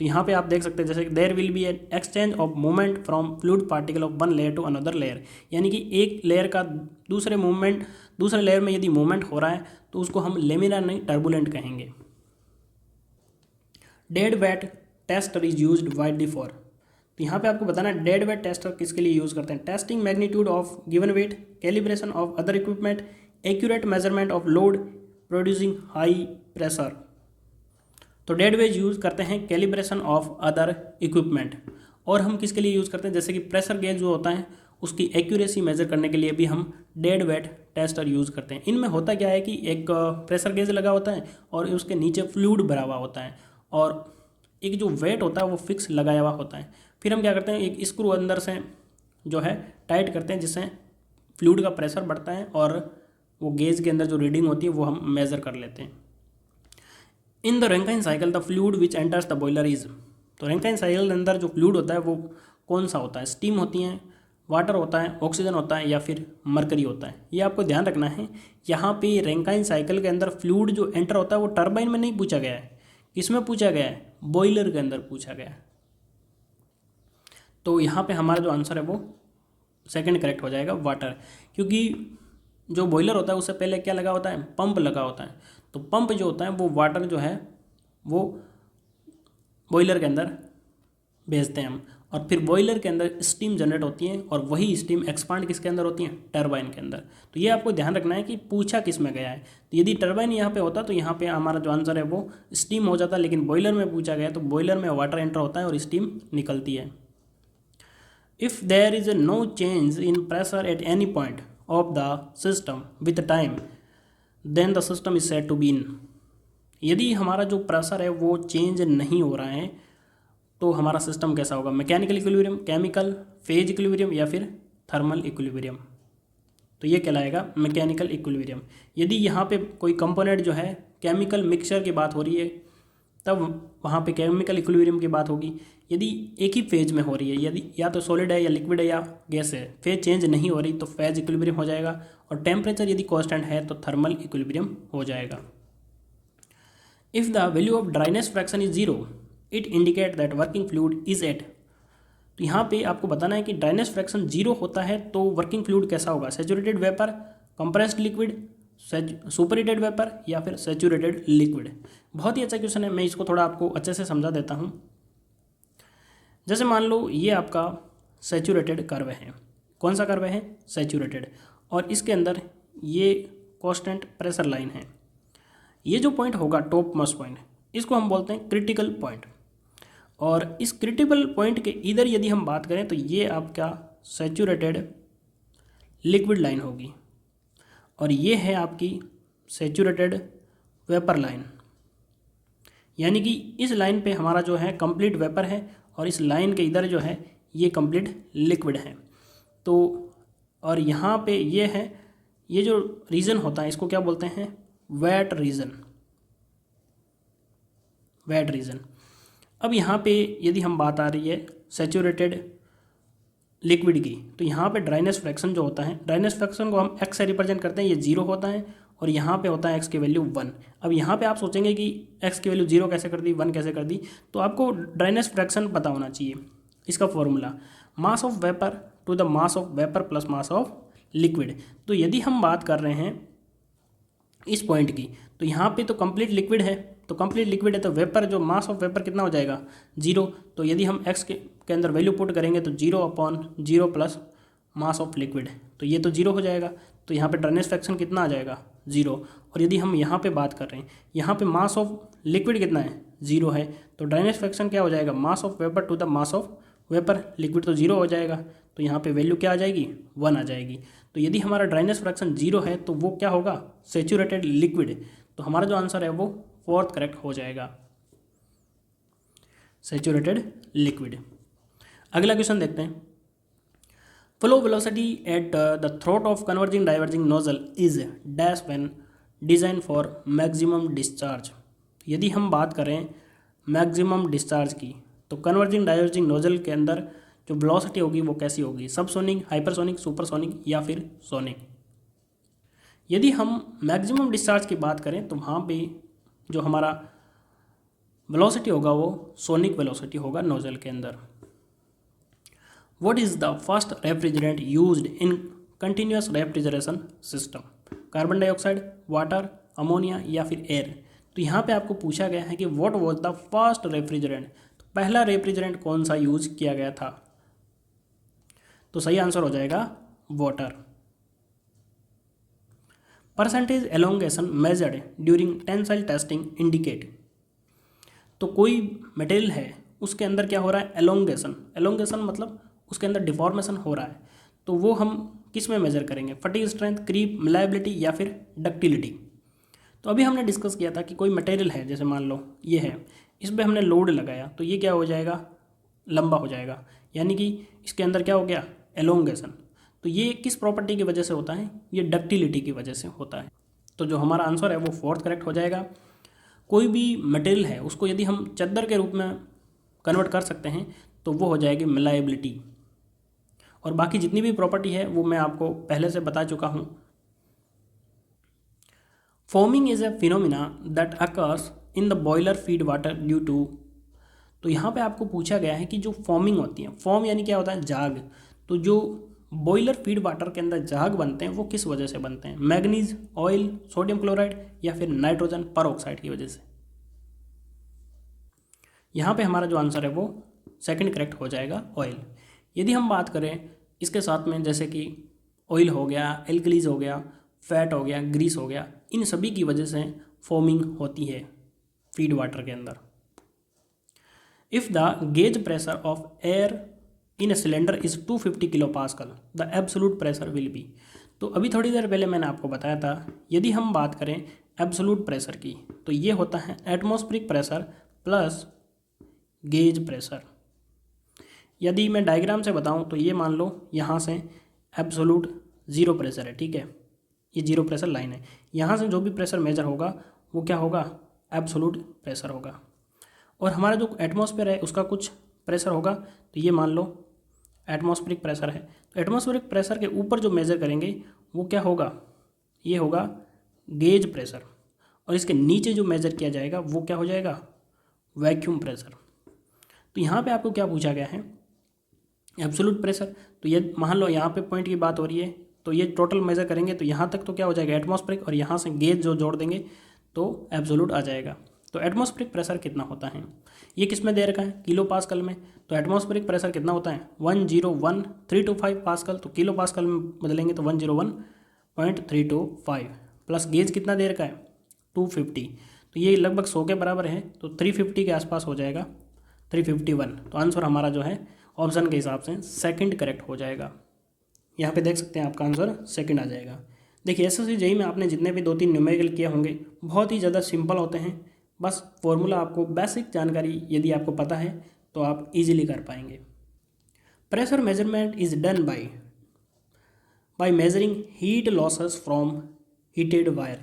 तो यहाँ पे आप देख सकते हैं जैसे there will be an exchange of movement from fluid particle of one layer to another layer, यानी कि एक लेयर का दूसरे लेयर में यदि मूवमेंट हो रहा है तो उसको हम लेमिनार नहीं टर्बुलेंट कहेंगे। Dead weight tester is used widely for, तो यहाँ पे आपको बताना है डेड वेट टेस्टर किसके लिए यूज़ करते हैं। Testing magnitude of given weight, calibration of other equipment, accurate measurement of load producing high pressure. तो डेड वेट यूज़ करते हैं कैलिब्रेशन ऑफ अदर इक्विपमेंट, और हम किसके लिए यूज़ करते हैं, जैसे कि प्रेशर गेज जो होता है उसकी एक्यूरेसी मेजर करने के लिए भी हम डेड वेट टेस्टर यूज़ करते हैं। इनमें होता क्या है कि एक प्रेशर गेज लगा होता है और उसके नीचे फ्लूइड भरा हुआ होता है, और एक जो वेट होता है वो फिक्स लगाया हुआ होता है। फिर हम क्या करते हैं, एक स्क्रू अंदर से जो है टाइट करते हैं जिससे फ्लूइड का प्रेशर बढ़ता है और वो गेज के अंदर जो रीडिंग होती है वो हम मेज़र कर लेते हैं। In the Rankine cycle the fluid which enters the boiler is, तो रैंकाइन साइकिल के अंदर जो फ्लूइड होता है वो कौन सा होता है, स्टीम होती है, वाटर होता है, ऑक्सीजन होता है या फिर मरकरी होता है। ये आपको ध्यान रखना है। यहाँ पे रैंकाइन साइकिल के अंदर फ्लूइड जो एंटर होता है वो टरबाइन में नहीं पूछा गया है, किसमें पूछा गया है, बॉयलर के अंदर पूछा गया है। तो यहाँ पे हमारा जो आंसर है वो सेकंड करेक्ट हो जाएगा, वाटर, क्योंकि जो बॉयलर होता है उससे पहले क्या लगा होता है, पंप लगा होता है। तो पंप जो होता है वो वाटर जो है वो बॉयलर के अंदर भेजते हैं हम, और फिर बॉयलर के अंदर स्टीम जनरेट होती है और वही स्टीम एक्सपांड किसके अंदर होती है, टरबाइन के अंदर। तो ये आपको ध्यान रखना है कि पूछा किस में गया है। तो यदि टरबाइन यहाँ पे होता तो यहाँ पे हमारा जो आंसर है वो स्टीम हो जाता, लेकिन बॉयलर में पूछा गया तो बॉयलर में वाटर एंटर होता है और स्टीम निकलती है। If there is no change in pressure at any point of the system with time then the system is said to be in, यदि हमारा जो प्रेशर है वो चेंज नहीं हो रहा है तो हमारा सिस्टम कैसा होगा, mechanical equilibrium, chemical, phase equilibrium या फिर थर्मल इक्विलिब्रियम। तो ये कहलाएगा मैकेनिकल इक्विलिब्रियम। यदि यहाँ पे कोई कंपोनेंट जो है केमिकल मिक्सचर की बात हो रही है तब वहाँ पे केमिकल इक्विलिब्रियम की बात होगी। यदि एक ही फेज में हो रही है, यदि या तो सॉलिड है या लिक्विड है या गैस है, फेज चेंज नहीं हो रही तो फेज इक्विलिब्रियम हो जाएगा, और टेम्परेचर यदि कांस्टेंट है तो थर्मल इक्विलिब्रियम हो जाएगा। If the value of dryness fraction is zero it indicate that working fluid is at, तो यहाँ पे आपको बताना है कि ड्राइनेस फ्रैक्शन जीरो होता है तो वर्किंग फ्लूइड कैसा होगा, saturated vapour, compressed liquid, superheated vapour या फिर सैचुरेटेड लिक्विड। बहुत ही अच्छा क्वेश्चन है, मैं इसको थोड़ा आपको अच्छे से समझा देता हूँ। जैसे मान लो ये आपका सैचुरेटेड कर्व है, कौन सा कर्व है, सैचुरेटेड, और इसके अंदर ये कांस्टेंट प्रेशर लाइन है। ये जो पॉइंट होगा टॉप मोस्ट पॉइंट, इसको हम बोलते हैं क्रिटिकल पॉइंट, और इस क्रिटिकल पॉइंट के इधर यदि हम बात करें तो ये आपका सैचुरेटेड लिक्विड लाइन होगी, और ये है आपकी सैचुरेटेड वेपर लाइन, यानी कि इस लाइन पे हमारा जो है कंप्लीट वेपर है और इस लाइन के इधर जो है ये कंप्लीट लिक्विड है। तो और यहाँ पे ये है, ये जो रीजन होता है इसको क्या बोलते हैं, वेट रीजन, वेट रीजन। अब यहाँ पे यदि हम बात आ रही है सैचुरेटेड लिक्विड की, तो यहाँ पे ड्राइनेस फ्रैक्शन जो होता है, ड्राइनेस फ्रैक्शन को हम एक्स से रिप्रेजेंट करते हैं, ये जीरो होता है और यहाँ पे होता है एक्स की वैल्यू 1। अब यहाँ पे आप सोचेंगे कि एक्स की वैल्यू 0 कैसे कर दी, 1 कैसे कर दी, तो आपको ड्राइनेस फ्रैक्शन पता होना चाहिए। इसका formula mass of vapour to the mass of vapour plus mass of liquid. तो यदि हम बात कर रहे हैं इस पॉइंट की, तो यहाँ पे तो कंप्लीट लिक्विड है, तो कंप्लीट लिक्विड है तो वेपर जो मास ऑफ वेपर कितना हो जाएगा, 0। तो यदि हम एक्स के अंदर वैल्यू पुट करेंगे तो 0/0 प्लस मास ऑफ लिक्विड, तो ये तो 0 हो जाएगा। तो यहाँ पे ड्राइनेस फ्रैक्शन कितना आ जाएगा, 0। और यदि हम यहाँ पे बात कर रहे हैं, यहाँ पे मास ऑफ लिक्विड कितना है, 0 है, तो ड्राइनेस फ्रैक्शन क्या हो जाएगा, mass of vapour to the mass of vapour, liquid तो 0 हो जाएगा, तो यहाँ पे वैल्यू क्या आ जाएगी, 1 आ जाएगी। तो यदि हमारा ड्राइनेस फ्रैक्शन 0 है तो वो क्या होगा, सैचुरेटेड लिक्विड। तो हमारा जो आंसर है वो फोर्थ करेक्ट हो जाएगा, सैचुरेटेड लिक्विड। अगला क्वेश्चन देखते हैं। Flow velocity at the throat of converging diverging nozzle is dash when design for maximum discharge. यदि हम बात करें मैक्सिमम डिस्चार्ज की, तो कन्वर्जिंग डाइवर्जिंग नोजल के अंदर जो वेलोसिटी होगी वो कैसी होगी, सबसोनिक, हाइपरसोनिक, सुपरसोनिक या फिर सोनिक। यदि हम मैक्सिमम डिस्चार्ज की बात करें तो वहाँ पे जो हमारा वेलोसिटी होगा वो सोनिक वेलोसिटी होगा नोजल के अंदर। What is the first refrigerant used in continuous refrigeration system? Carbon dioxide, water, ammonia या फिर एयर। तो यहाँ पे आपको पूछा गया है कि what was the first refrigerant, तो पहला रेफ्रिजरेंट कौन सा यूज किया गया था? तो सही आंसर हो जाएगा water. Percentage elongation measured during tensile testing indicate. तो कोई मटेरियल है उसके अंदर क्या हो रहा है, एलोंगेशन। एलोंगेशन मतलब उसके अंदर डिफॉर्मेशन हो रहा है, तो वो हम किस में मेजर करेंगे? फटीग स्ट्रेंथ, क्रीप, मिलायबिलिटी या फिर डक्टिलिटी। तो अभी हमने डिस्कस किया था कि कोई मटेरियल है, जैसे मान लो ये है, इस पर हमने लोड लगाया तो ये क्या हो जाएगा, लंबा हो जाएगा, यानी कि इसके अंदर क्या हो गया, एलोंगेशन। तो ये किस प्रॉपर्टी की वजह से होता है, ये डक्टिलिटी की वजह से होता है। तो जो हमारा आंसर है वो फोर्थ करेक्ट हो जाएगा। कोई भी मटेरियल है उसको यदि हम चादर के रूप में कन्वर्ट कर सकते हैं तो वो हो जाएगी मिलायबिलिटी। और बाकी जितनी भी प्रॉपर्टी है वो मैं आपको पहले से बता चुका हूँ। Forming is a phenomena that occurs in the boiler feed water due to. तो यहाँ पे आपको पूछा गया है कि जो फॉर्मिंग होती है, फॉर्म यानी क्या होता है, झाग। तो जो बॉयलर फीड वाटर के अंदर झाग बनते हैं वो किस वजह से बनते हैं? मैग्नीज, ऑयल, सोडियम क्लोराइड या फिर नाइट्रोजन परऑक्साइड की वजह से। यहाँ पे हमारा जो आंसर है वो सेकंड करेक्ट हो जाएगा, ऑयल। यदि हम बात करें इसके साथ में, जैसे कि ऑयल हो गया, एल्कलीज हो गया, फैट हो गया, ग्रीस हो गया, इन सभी की वजह से फॉर्मिंग होती है फीड वाटर के अंदर। If the gauge pressure of air in a cylinder is 250 kilo pascal the absolute pressure will be. तो अभी थोड़ी देर पहले मैंने आपको बताया था, यदि हम बात करें एब्सोल्यूट प्रेशर की तो ये होता है atmospheric pressure plus gauge pressure. यदि मैं डायग्राम से बताऊं तो ये मान लो यहाँ से एब्सोल्यूट ज़ीरो प्रेशर है, ठीक है, ये जीरो प्रेशर लाइन है। यहाँ से जो भी प्रेशर मेजर होगा वो क्या होगा, एब्सोल्यूट प्रेशर होगा। और हमारा जो एटमॉस्फेयर है उसका कुछ प्रेशर होगा, तो ये मान लो एटमॉस्फेरिक प्रेशर है। तो एटमॉस्फेरिक प्रेशर के ऊपर जो मेजर करेंगे वो क्या होगा, ये होगा गेज प्रेशर। और इसके नीचे जो मेजर किया जाएगा वो क्या हो जाएगा, वैक्यूम प्रेशर। तो यहाँ पे आपको क्या पूछा गया है, एब्सोल्यूट प्रेशर। तो ये मान लो यहाँ पे पॉइंट की बात हो रही है, तो ये टोटल मेजर करेंगे तो यहाँ तक तो क्या हो जाएगा एटमॉस्फेरिक, और यहाँ से गेज जो जोड़ देंगे तो एब्सोल्यूट आ जाएगा। तो एटमॉस्फेरिक प्रेशर कितना होता है, ये किस में दे रखा है, किलो पास्कल में। तो एटमॉस्फेरिक प्रेशर कितना होता है, 101,325 पास्कल। तो किलो पास्कल में बदलेंगे तो 101.325 प्लस गेज कितना दे रखा है 250, तो ये लगभग 100 के बराबर है, तो 350 के आसपास हो जाएगा, 351। तो आंसर हमारा जो है ऑप्शन के हिसाब से सेकंड करेक्ट हो जाएगा। यहाँ पे देख सकते हैं आपका आंसर सेकंड आ जाएगा। देखिए एसएससी जेईई में आपने जितने भी 2-3 न्यूमेरिकल किए होंगे बहुत ही ज़्यादा सिंपल होते हैं। बस फॉर्मूला आपको बेसिक जानकारी यदि आपको पता है तो आप इजीली कर पाएंगे। Pressure measurement is done by measuring heat losses from heated wire.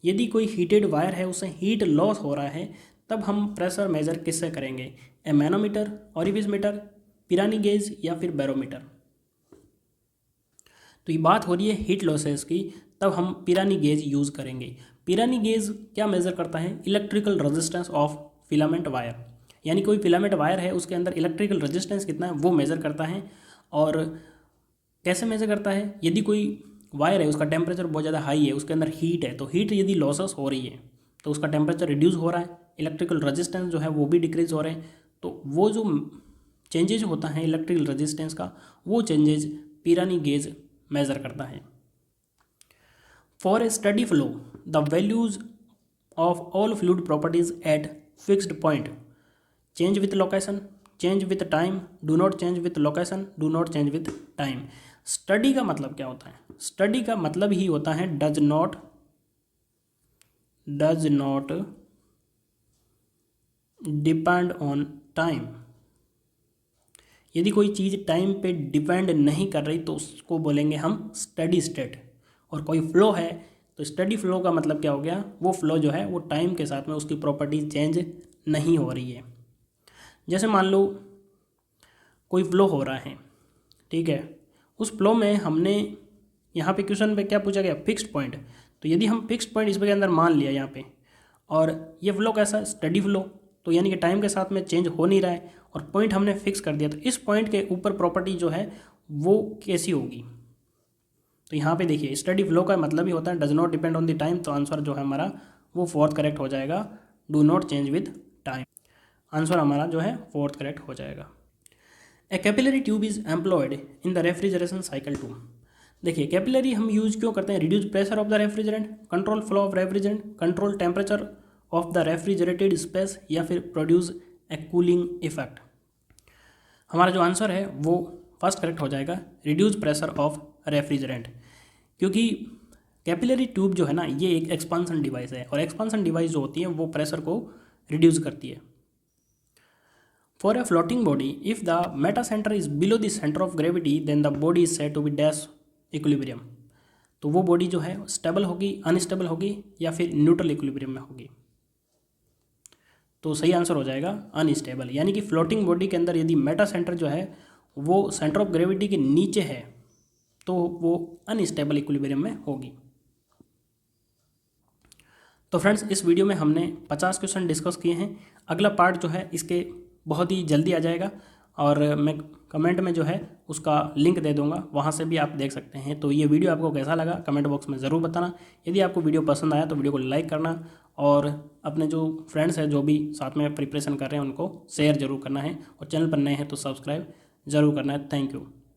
यदि कोई हीटेड वायर है उससे हीट लॉस हो रहा है तब हम प्रेशर मेजर किससे करेंगे, a manometer, orifice meter, pirani gauge या फिर बैरोमीटर। तो ये बात हो रही है हीट लॉसेस की, तब हम पिरानी गेज यूज़ करेंगे। पिरानी गेज क्या मेज़र करता है, electrical resistance of filament wire. यानी कोई फिलामेंट वायर है उसके अंदर इलेक्ट्रिकल रेजिस्टेंस कितना है वो मेज़र करता है। और कैसे मेज़र करता है, यदि कोई वायर है उसका टेम्परेचर बहुत ज़्यादा हाई है, उसके अंदर हीट है, तो हीट यदि लॉसेस हो रही है तो उसका टेम्परेचर रिड्यूस हो रहा है, इलेक्ट्रिकल रेजिस्टेंस जो है वो भी डिक्रीज हो रहे हैं। तो वो जो चेंजेज होता है इलेक्ट्रिकल रेजिस्टेंस का, वो चेंजेज पिरानी गेज मेज़र करता है। For a steady flow the values of all fluid properties at fixed point change with location, change with time, do not change with location, do not change with time. Steady का मतलब क्या होता है, स्टडी का मतलब ही होता है does not depend on time. यदि कोई चीज़ टाइम पे डिपेंड नहीं कर रही तो उसको बोलेंगे हम स्टडी स्टेट। और कोई फ्लो है तो स्टडी फ्लो का मतलब क्या हो गया, वो फ्लो जो है वो टाइम के साथ में उसकी प्रॉपर्टीज चेंज नहीं हो रही है। जैसे मान लो कोई फ्लो हो रहा है, ठीक है, उस फ्लो में हमने यहाँ पे क्वेश्चन पे क्या पूछा गया, फिक्स्ड पॉइंट। तो यदि हम फिक्स्ड पॉइंट इस के अंदर मान लिया यहाँ पे, और ये फ्लो कैसा, स्टडी फ्लो, तो यानी कि टाइम के साथ में चेंज हो नहीं रहा है और पॉइंट हमने फिक्स कर दिया, तो इस पॉइंट के ऊपर प्रॉपर्टी जो है वो कैसी होगी। तो यहाँ पे देखिए स्टडी फ्लो का मतलब ही होता है does not depend on the time, तो आंसर जो है हमारा वो फोर्थ करेक्ट हो जाएगा, do not change with time. Answer हमारा जो है फोर्थ करेक्ट हो जाएगा। A capillary tube is employed in the refrigeration cycle to. देखिए कैपिलरी हम यूज क्यों करते हैं, reduce pressure of the refrigerant, control flow of refrigerant, control temperature of the refrigerated space, या फिर प्रोड्यूस ए कूलिंग इफेक्ट। हमारा जो आंसर है वो फर्स्ट करेक्ट हो जाएगा, रिड्यूस प्रेशर ऑफ रेफ्रिजरेंट, क्योंकि कैपिलरी ट्यूब जो है ना ये एक एक्सपांसन डिवाइस है और एक्सपांसन डिवाइस जो होती है वो प्रेशर को रिड्यूस करती है। For a floating body if the meta centre is below the centre of gravity then the body is said to be dash equilibrium. तो वो बॉडी जो है स्टेबल होगी, अनस्टेबल होगी, या फिर न्यूट्रल इक्विलिब्रियम में होगी। तो सही आंसर हो जाएगा अनस्टेबल, यानी कि फ्लोटिंग बॉडी के अंदर यदि मेटा सेंटर जो है वो सेंटर ऑफ ग्रेविटी के नीचे है तो वो अनस्टेबल इक्विलिब्रियम में होगी। तो फ्रेंड्स इस वीडियो में हमने 50 क्वेश्चन डिस्कस किए हैं। अगला पार्ट जो है इसके बहुत ही जल्दी आ जाएगा और मैं कमेंट में जो है उसका लिंक दे दूंगा, वहाँ से भी आप देख सकते हैं। तो ये वीडियो आपको कैसा लगा कमेंट बॉक्स में ज़रूर बताना। यदि आपको वीडियो पसंद आया तो वीडियो को लाइक करना और अपने जो फ्रेंड्स हैं जो भी साथ में प्रिपरेशन कर रहे हैं उनको शेयर ज़रूर करना है और चैनल पर नए हैं तो सब्सक्राइब ज़रूर करना है। Thank you.